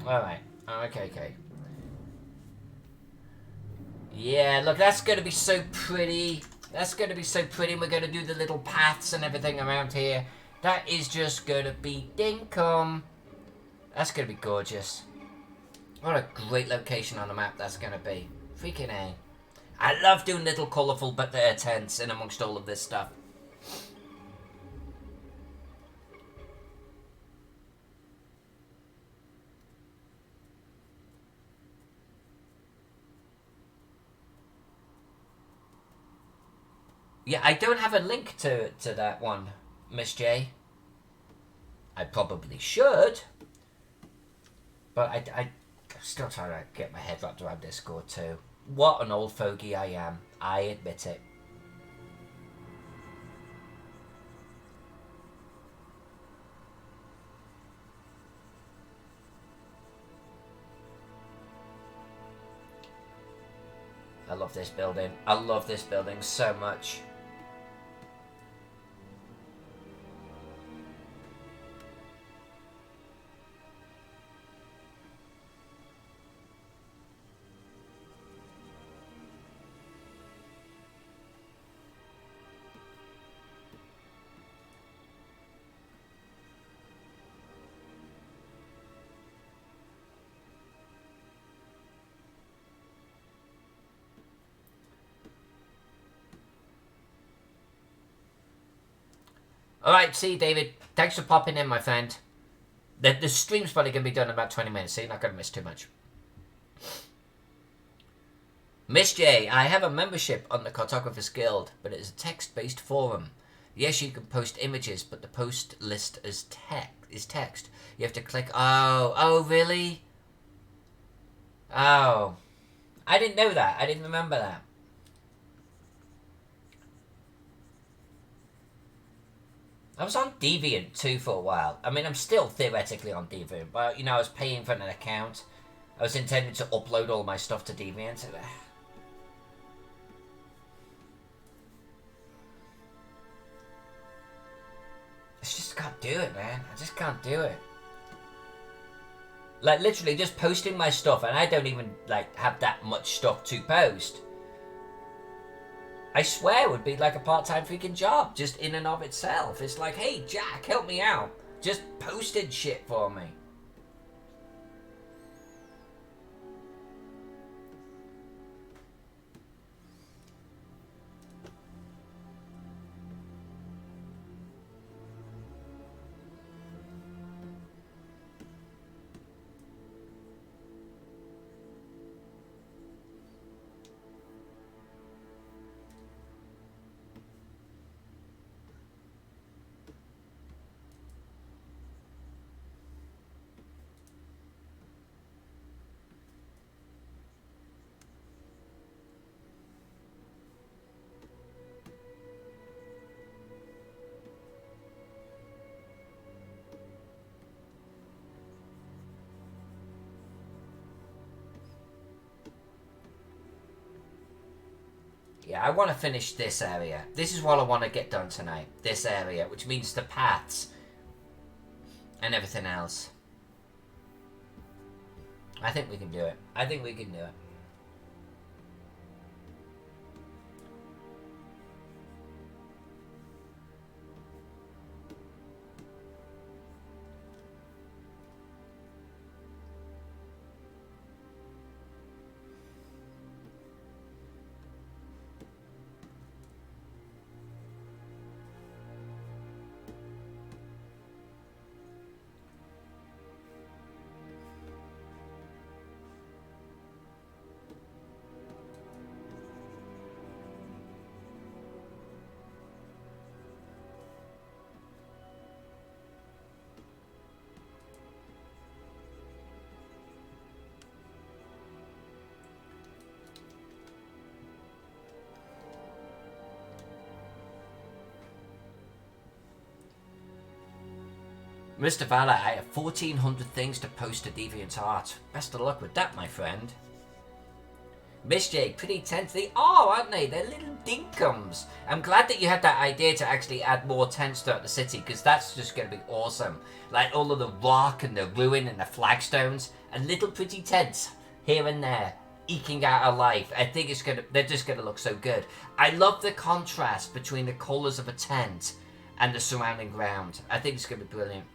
Alright. Okay. Yeah, look, that's going to be so pretty. That's going to be so pretty. We're going to do the little paths and everything around here. That is just going to be dinkum. That's going to be gorgeous. What a great location on the map that's going to be. Freaking A. I love doing little colourful tents in amongst all of this stuff. Yeah, I don't have a link to that one, Miss J. I probably should. But I'm still trying to get my head wrapped around Discord too. What an old fogey I am. I admit it. I love this building. I love this building so much. Alright, see, David, thanks for popping in, my friend. The stream's probably going to be done in about 20 minutes, so you're not going to miss too much. Miss J, I have a membership on the Cartographer's Guild, but it is a text-based forum. Yes, you can post images, but the post list is text. You have to click... Oh, really? Oh. I didn't know that. I didn't remember that. I was on Deviant too for a while. I mean, I'm still theoretically on Deviant, but, you know, I was paying for an account. I was intending to upload all my stuff to Deviant. I just can't do it, man. I just can't do it. Like, literally just posting my stuff, and I don't even, like, have that much stuff to post. I swear it would be like a part-time freaking job, just in and of itself. It's like, hey, Jack, help me out. Just posted shit for me. Yeah, I want to finish this area. This is what I want to get done tonight. This area, which means the paths and everything else. I think we can do it. I think we can do it. Mr. Valor, I have 1,400 things to post to DeviantArt. Best of luck with that, my friend. Miss J, pretty tense. They are, aren't they? They're little dinkum. I'm glad that you had that idea to actually add more tents throughout the city, because that's just going to be awesome. Like all of the rock and the ruin and the flagstones and little pretty tents here and there, eking out a life. I think they're just going to look so good. I love the contrast between the colours of a tent and the surrounding ground. I think it's going to be brilliant.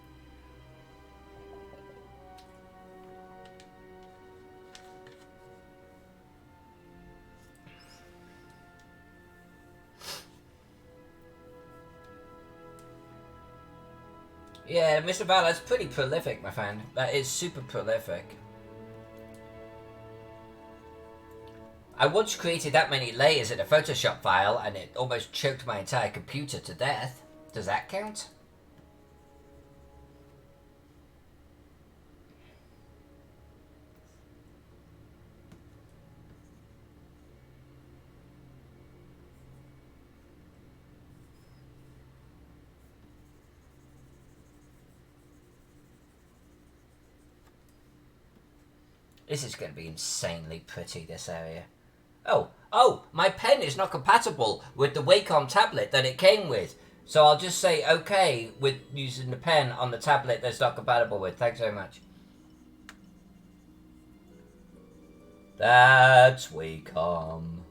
Yeah, Mr. Valor's pretty prolific, my friend. That is super prolific. I once created that many layers in a Photoshop file and it almost choked my entire computer to death. Does that count? This is going to be insanely pretty, this area. Oh, my pen is not compatible with the Wacom tablet that it came with. So I'll just say okay with using the pen on the tablet that's not compatible with. Thanks very much. That's Wacom.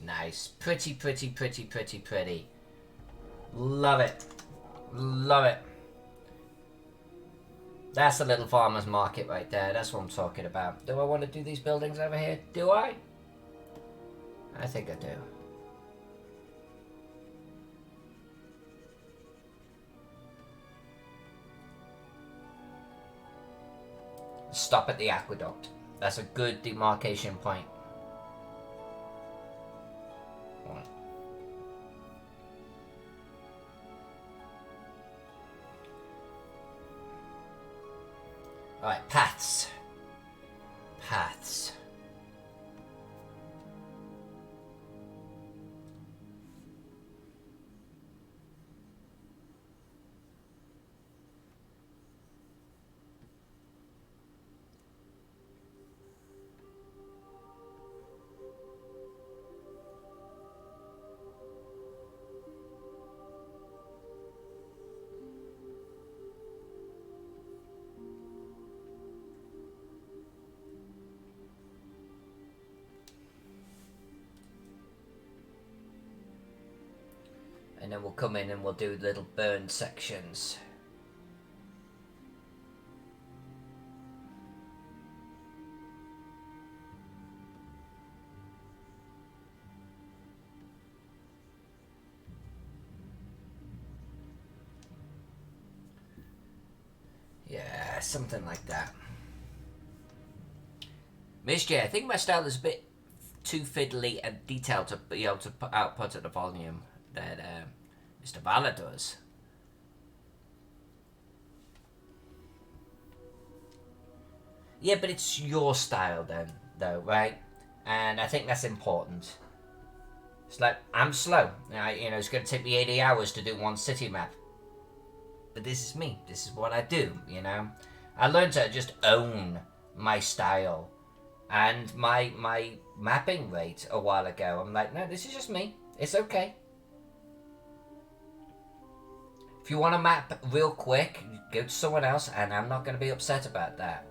Nice. Pretty, pretty, pretty, pretty, pretty. Love it. Love it. That's a little farmer's market right there. That's what I'm talking about. Do I want to do these buildings over here? Do I? I think I do. Stop at the aqueduct. That's a good demarcation point. Alright, paths. Paths. And then we'll come in and we'll do little burn sections. Yeah, something like that. Miss J, I think my style is a bit too fiddly and detailed to be able to output at the volume that Mr. Valor does. Yeah, but it's your style then, though, right? And I think that's important. It's like, I'm slow. It's going to take me 80 hours to do one city map. But this is me. This is what I do, I learned to just own my style and my mapping rate a while ago. I'm like, no, this is just me. It's okay. If you want to map real quick, go to someone else, and I'm not going to be upset about that.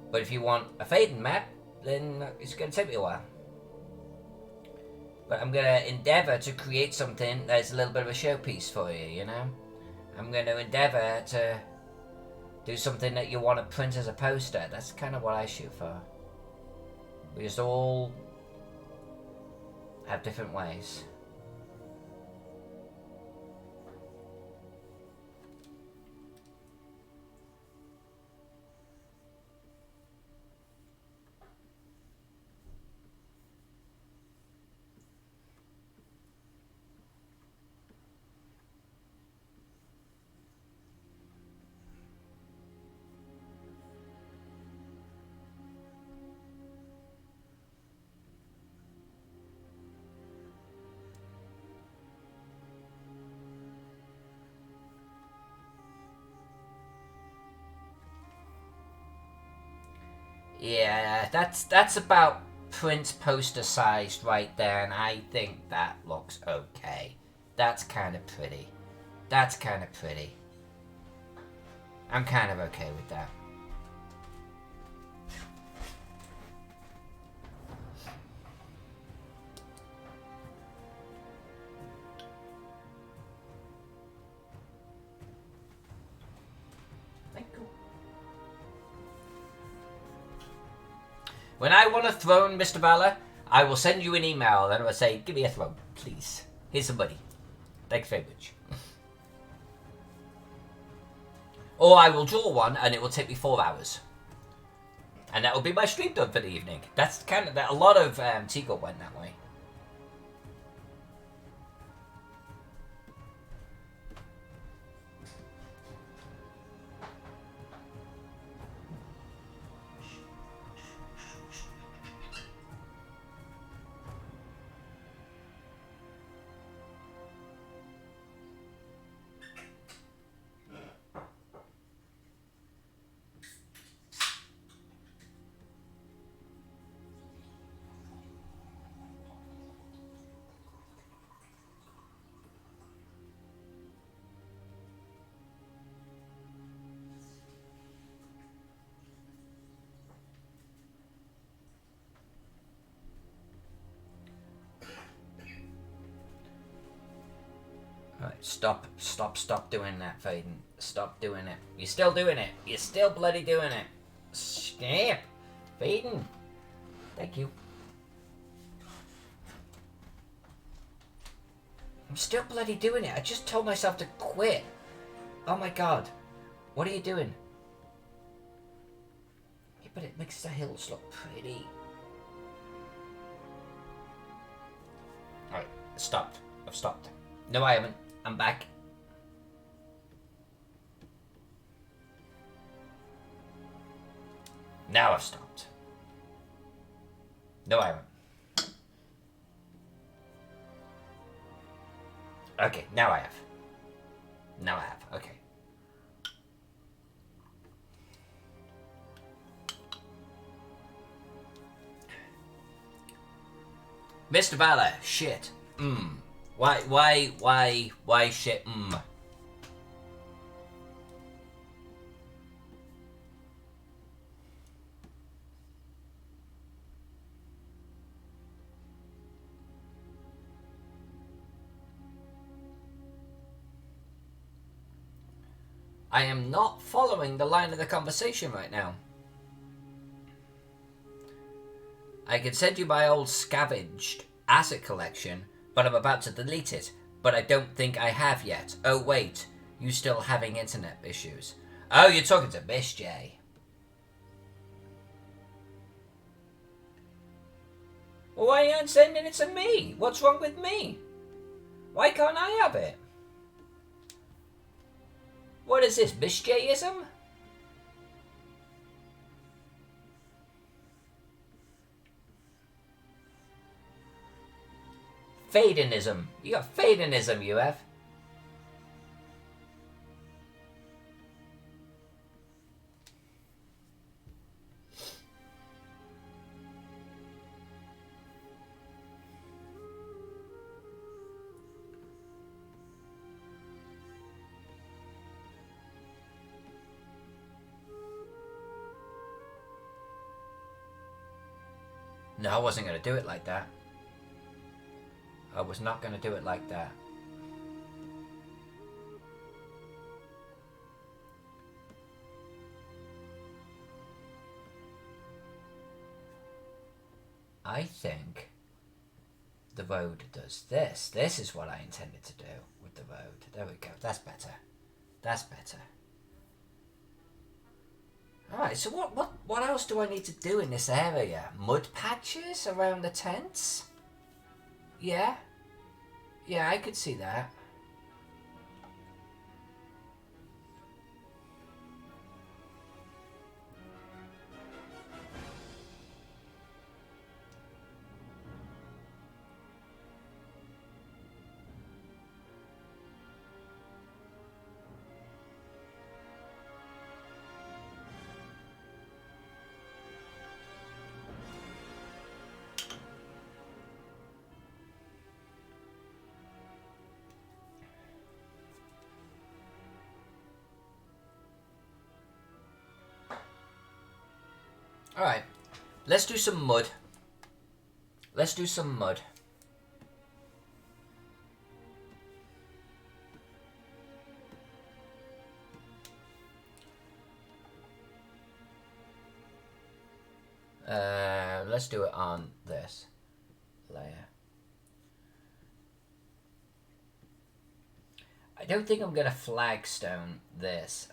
But if you want a fading map, then it's going to take me a while. But I'm going to endeavour to create something that's a little bit of a showpiece for you, I'm going to endeavour to do something that you want to print as a poster. That's kind of what I shoot for. We just all have different ways. Yeah, that's about print poster sized right there, and I think that looks okay. That's kind of pretty. That's kind of pretty. I'm kind of okay with that. Thank you. When I want a throne, Mr. Valor, I will send you an email and I will say, give me a throne, please. Here's some money. Thanks very much. Or I will draw one and it will take me 4 hours. And that will be my stream done for the evening. That's kind of that. A lot of Tigo went that way. Right, stop doing that, Faden. Stop doing it. You're still doing it. You're still bloody doing it. Snap! Faden! Thank you. I'm still bloody doing it. I just told myself to quit. Oh my god. What are you doing? Yeah, but it makes the hills look pretty. Alright, stopped. I've stopped. No, I haven't. I'm back. Now I've stopped. No, I haven't. Okay, now I have. Now I have. Okay. Mr. Valor, shit. Why shit, I am not following the line of the conversation right now. I can send you my old scavenged asset collection, but I'm about to delete it. But I don't think I have yet. Oh wait, you still having internet issues? Oh, you're talking to Miss J. Well, why aren't you sending it to me? What's wrong with me? Why can't I have it? What is this, Miss J-ism? Fadenism. You got Fadenism, you have. No, I wasn't going to do it like that. I was not going to do it like that. I think the road does this. This is what I intended to do with the road. There we go. That's better. That's better. Alright, so what else do I need to do in this area? Mud patches around the tents? Yeah. Yeah, I could see that. Alright, let's do some mud. Let's do some mud. Let's do it on this layer. I don't think I'm gonna flagstone this.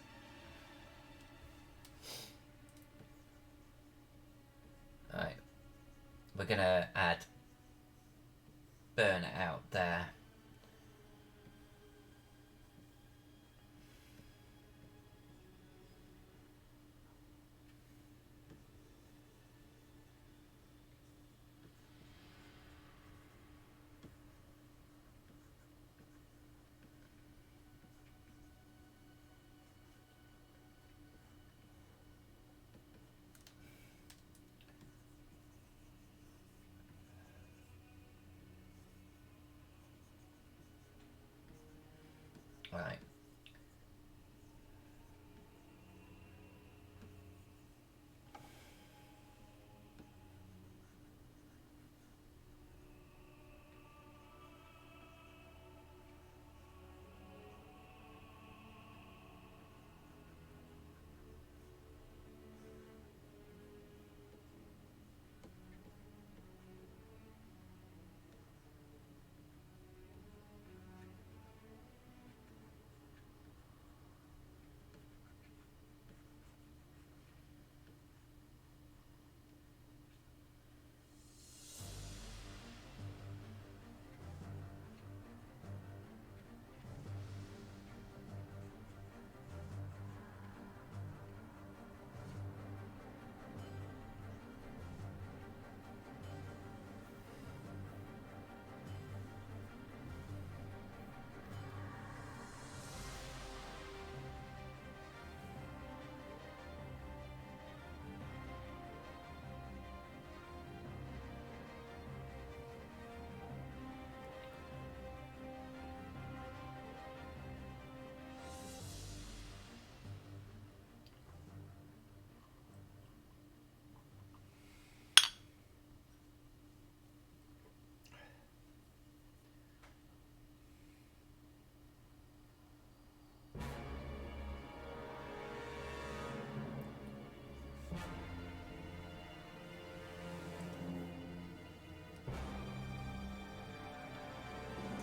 Alright, we're gonna add burn it out there. Right.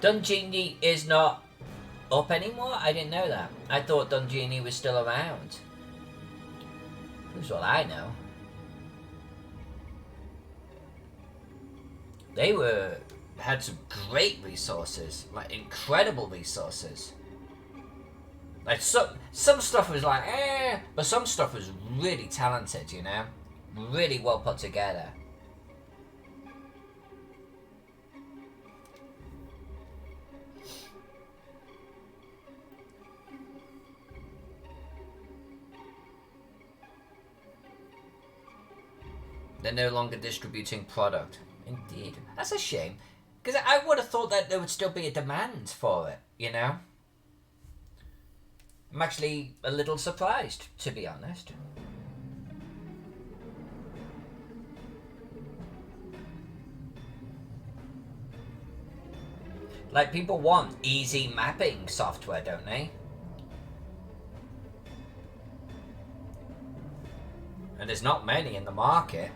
Dungini is not up anymore? I didn't know that. I thought Dungini was still around. That's all I know. They had some great resources, like incredible resources. Like some stuff was like but some stuff was really talented, you know? Really well put together. They're no longer distributing product. Indeed. That's a shame. Because I would have thought that there would still be a demand for it, you know? I'm actually a little surprised, to be honest. Like, people want easy mapping software, don't they? And there's not many in the market.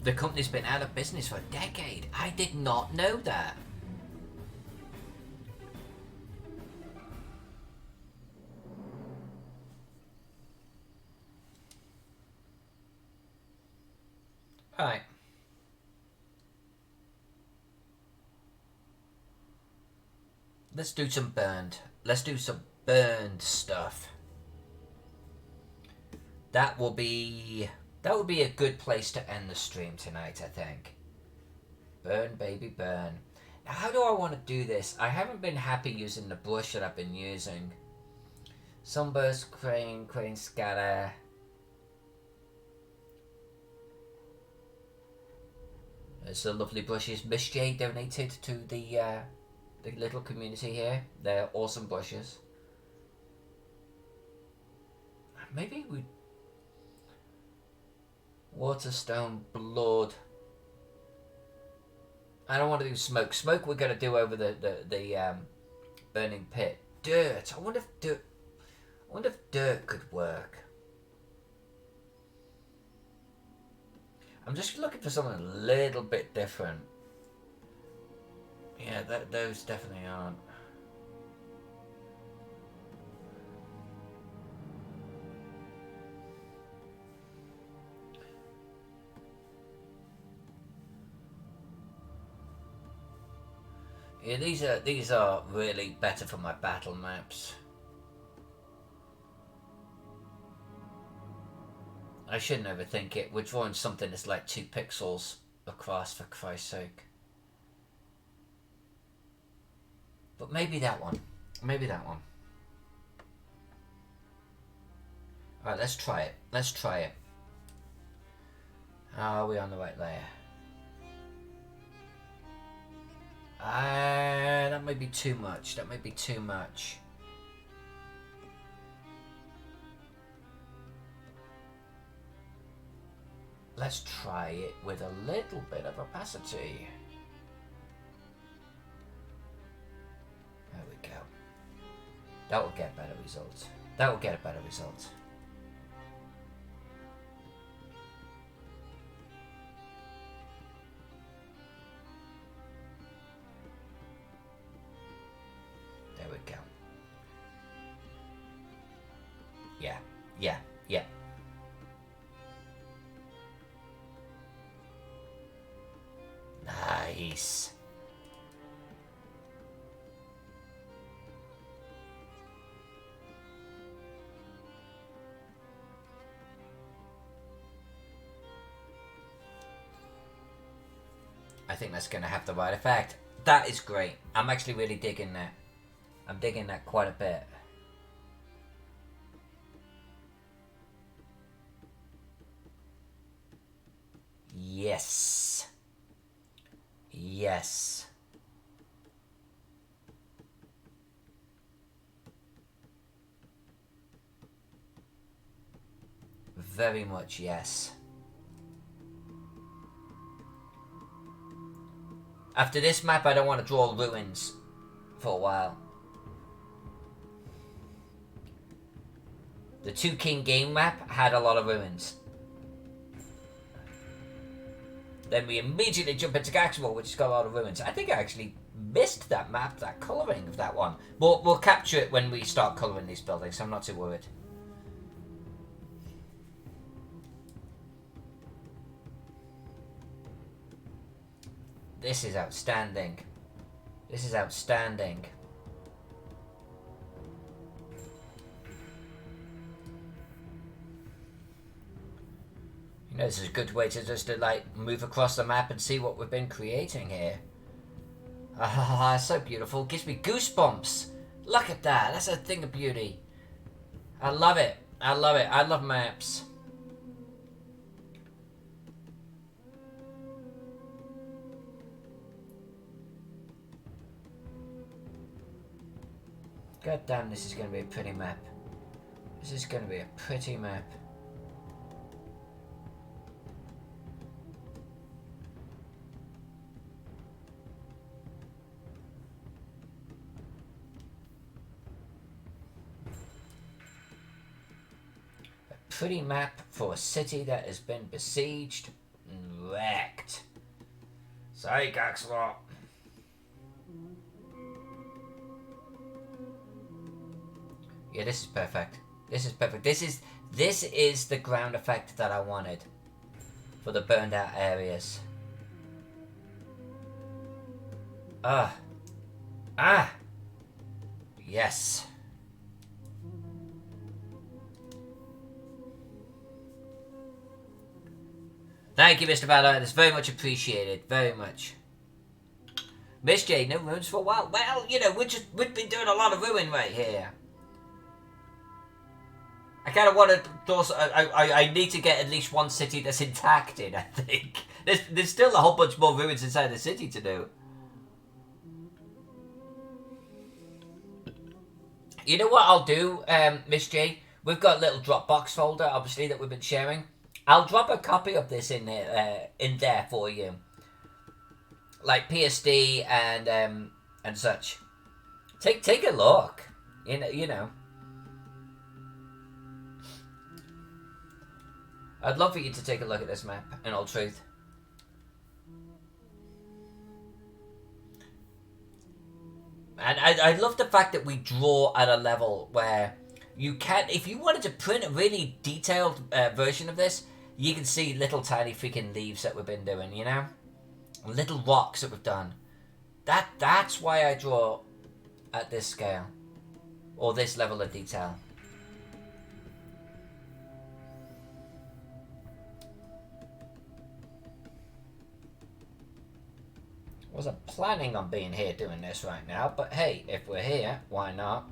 The company's been out of business for a decade. I did not know that. Alright. Let's do some burned. Let's do some burned stuff. That will be a good place to end the stream tonight, I think. Burn, baby, burn. Now, how do I want to do this? I haven't been happy using the brush that I've been using. Sunburst, crane scatter. There's the lovely brushes Miss J donated to the little community here. They're awesome brushes. Maybe we... Waterstone, blood. I don't want to do smoke. Smoke we're going to do over the burning pit. Dirt. I wonder if dirt could work. I'm just looking for something a little bit different. Yeah, those definitely aren't. Yeah, these are really better for my battle maps. I shouldn't overthink it. We're drawing something that's like 2 pixels across, for Christ's sake. But maybe that one. Maybe that one. Alright, let's try it. Let's try it. Are we on the right layer? That might be too much. That might be too much. Let's try it with a little bit of opacity. There we go. That will get better results. That will get a better result. There we go. Yeah, yeah, yeah. Nice. I think that's going to have the right effect. That is great. I'm actually really digging that. I'm digging that quite a bit. Yes. Yes. Very much yes. After this map, I don't want to draw ruins for a while. The 2 King game map had a lot of ruins. Then we immediately jump into Gaxmoor, which has got a lot of ruins. I think I actually missed that map, that colouring of that one. But we'll capture it when we start colouring these buildings, so I'm not too worried. This is outstanding. This is outstanding. You know, this is a good way to just like move across the map and see what we've been creating here. Ah, so beautiful. Gives me goosebumps. Look at that. That's a thing of beauty. I love it. I love it. I love maps. God damn, this is going to be a pretty map. This is going to be a pretty map. A pretty map for a city that has been besieged and wrecked. Sorry, Gaxmoor. Yeah, this is perfect. This is perfect. This is the ground effect that I wanted for the burned out areas. Yes. Thank you, Mr. Valor. That's very much appreciated. Very much. Miss J, no ruins for a while. Well, you know, we've been doing a lot of ruin right here. I kind of want to. I need to get at least one city that's intact in. I think there's still a whole bunch more ruins inside the city to do. You know what I'll do, Miss J? We've got a little Dropbox folder, obviously, that we've been sharing. I'll drop a copy of this in there for you, like PSD and such. Take a look. You know. I'd love for you to take a look at this map, in all truth. And I love the fact that we draw at a level where you can, if you wanted to print a really detailed version of this, you can see little tiny freaking leaves that we've been doing, you know? Little rocks that we've done. That's why I draw at this scale. Or this level of detail. Wasn't planning on being here doing this right now, but hey, if we're here, why not?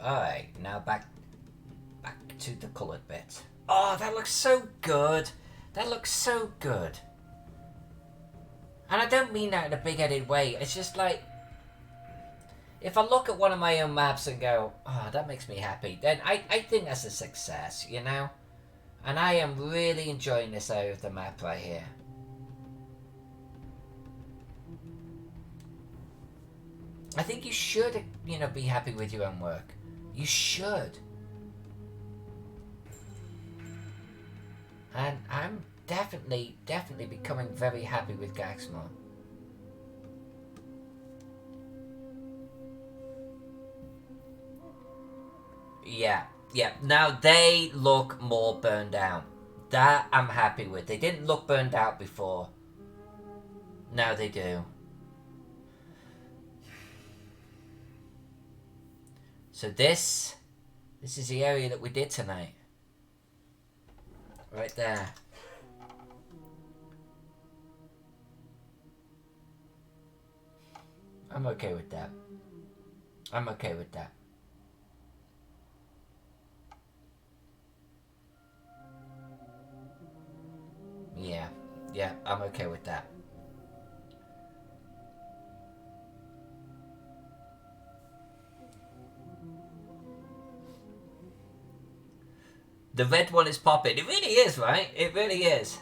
Alright, now back to the coloured bit. Oh, that looks so good. That looks so good. And I don't mean that in a big-headed way. It's just like, if I look at one of my own maps and go, oh, that makes me happy, then I think that's a success, you know? And I am really enjoying this area of the map right here. I think you should, you know, be happy with your own work. You should. And I'm definitely becoming very happy with Gaxmoor. Yeah. Now they look more burned out. That I'm happy with. They didn't look burned out before. Now they do. So this is the area that we did tonight. Right there. I'm okay with that. I'm okay with that. Yeah, I'm okay with that. The red one is popping. It really is, right? It really is.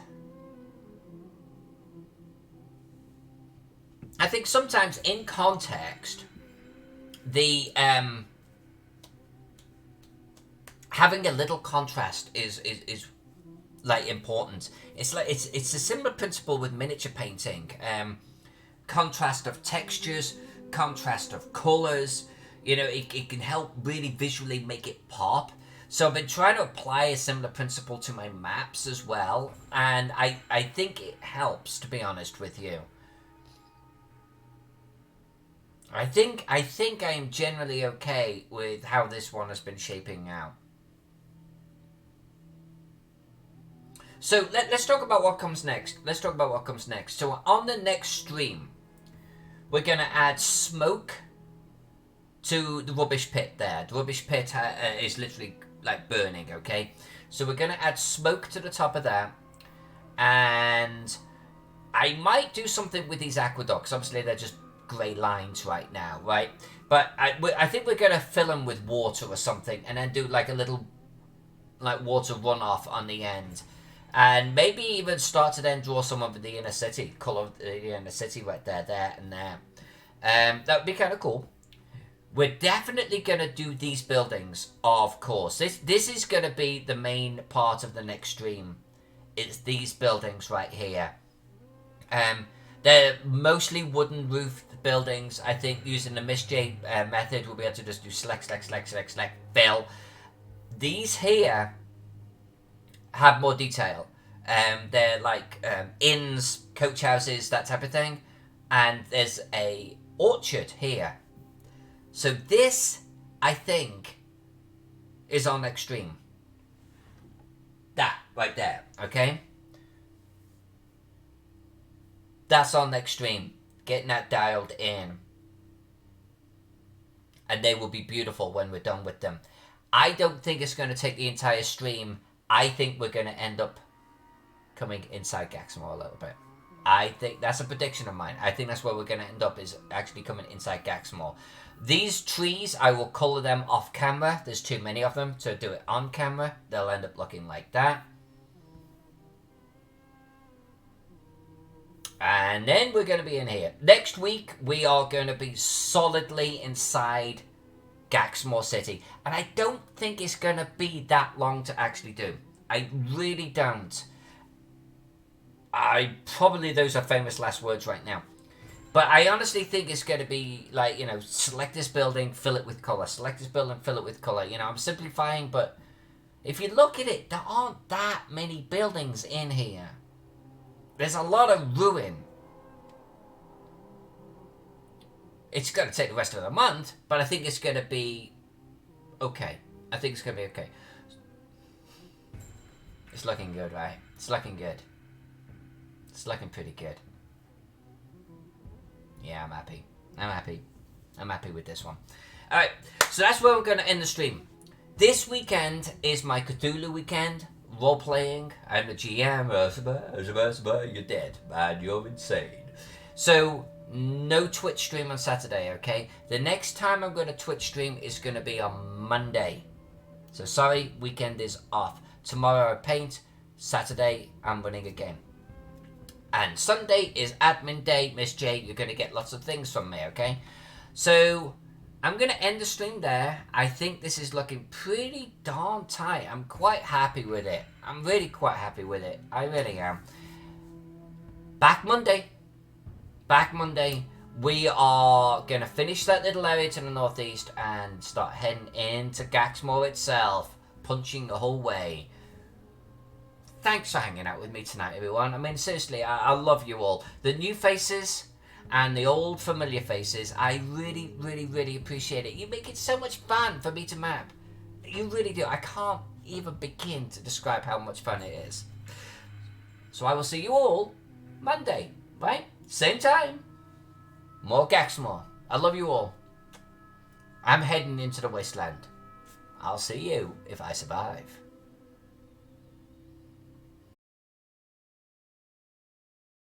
I think sometimes in context, the having a little contrast is like important. It's like it's a similar principle with miniature painting. Contrast of textures, contrast of colors. You know, it can help really visually make it pop. So I've been trying to apply a similar principle to my maps as well, and I think it helps, to be honest with you. I think I am generally okay with how this one has been shaping out. So let's talk about what comes next. Let's talk about what comes next. So on the next stream, we're going to add smoke to the rubbish pit there. The rubbish pit is literally like burning, okay? So we're going to add smoke to the top of that. And I might do something with these aqueducts. Obviously, they're just grey lines right now, right? But I think we're going to fill them with water or something. And then do like a little like water runoff on the end. And maybe even start to then draw some of the inner city. Colour the inner city right there, and there. That would be kind of cool. We're definitely going to do these buildings, of course. This is going to be the main part of the next stream. It's these buildings right here. They're mostly wooden roofed buildings. I think using the Miss J method, we'll be able to just do select, fill. These here have more detail. They're like inns, coach houses, that type of thing. And there's a orchard here. So this, I think, is on extreme. That right there, okay? That's on extreme. Getting that dialed in. And they will be beautiful when we're done with them. I don't think it's going to take the entire stream. I think we're going to end up coming inside Gaxmoor a little bit. I think that's a prediction of mine. I think that's where we're going to end up, is actually coming inside Gaxmoor. These trees, I will colour them off camera. There's too many of them to do it on camera. They'll end up looking like that. And then we're going to be in here. Next week, we are going to be solidly inside Gaxmoor City. And I don't think it's going to be that long to actually do. I really don't. Probably those are famous last words right now. But I honestly think it's going to be like, select this building, fill it with colour. Select this building, fill it with colour. I'm simplifying, but if you look at it, there aren't that many buildings in here. There's a lot of ruin. It's going to take the rest of the month, but I think it's going to be okay. I think it's going to be okay. It's looking good, right? It's looking good. It's looking pretty good. Yeah, I'm happy. I'm happy with this one. Alright, so that's where we're going to end the stream. This weekend is my Cthulhu weekend. Role-playing. I'm the GM. You're dead, man. You're insane. So, no Twitch stream on Saturday, okay? The next time I'm going to Twitch stream is going to be on Monday. So, sorry, weekend is off. Tomorrow I paint. Saturday, I'm running a game. And Sunday is admin day. Miss J, you're going to get lots of things from me, okay? So, I'm going to end the stream there. I think this is looking pretty darn tight. I'm quite happy with it. I'm really quite happy with it. I really am. Back Monday. We are going to finish that little area to the northeast and start heading into Gaxmoor itself. Punching the whole way. Thanks for hanging out with me tonight, everyone. I mean, seriously, I love you all. The new faces and the old familiar faces, I really, really, really appreciate it. You make it so much fun for me to map. You really do. I can't even begin to describe how much fun it is. So I will see you all Monday, right? Same time. More Gaxmoor. I love you all. I'm heading into the wasteland. I'll see you if I survive.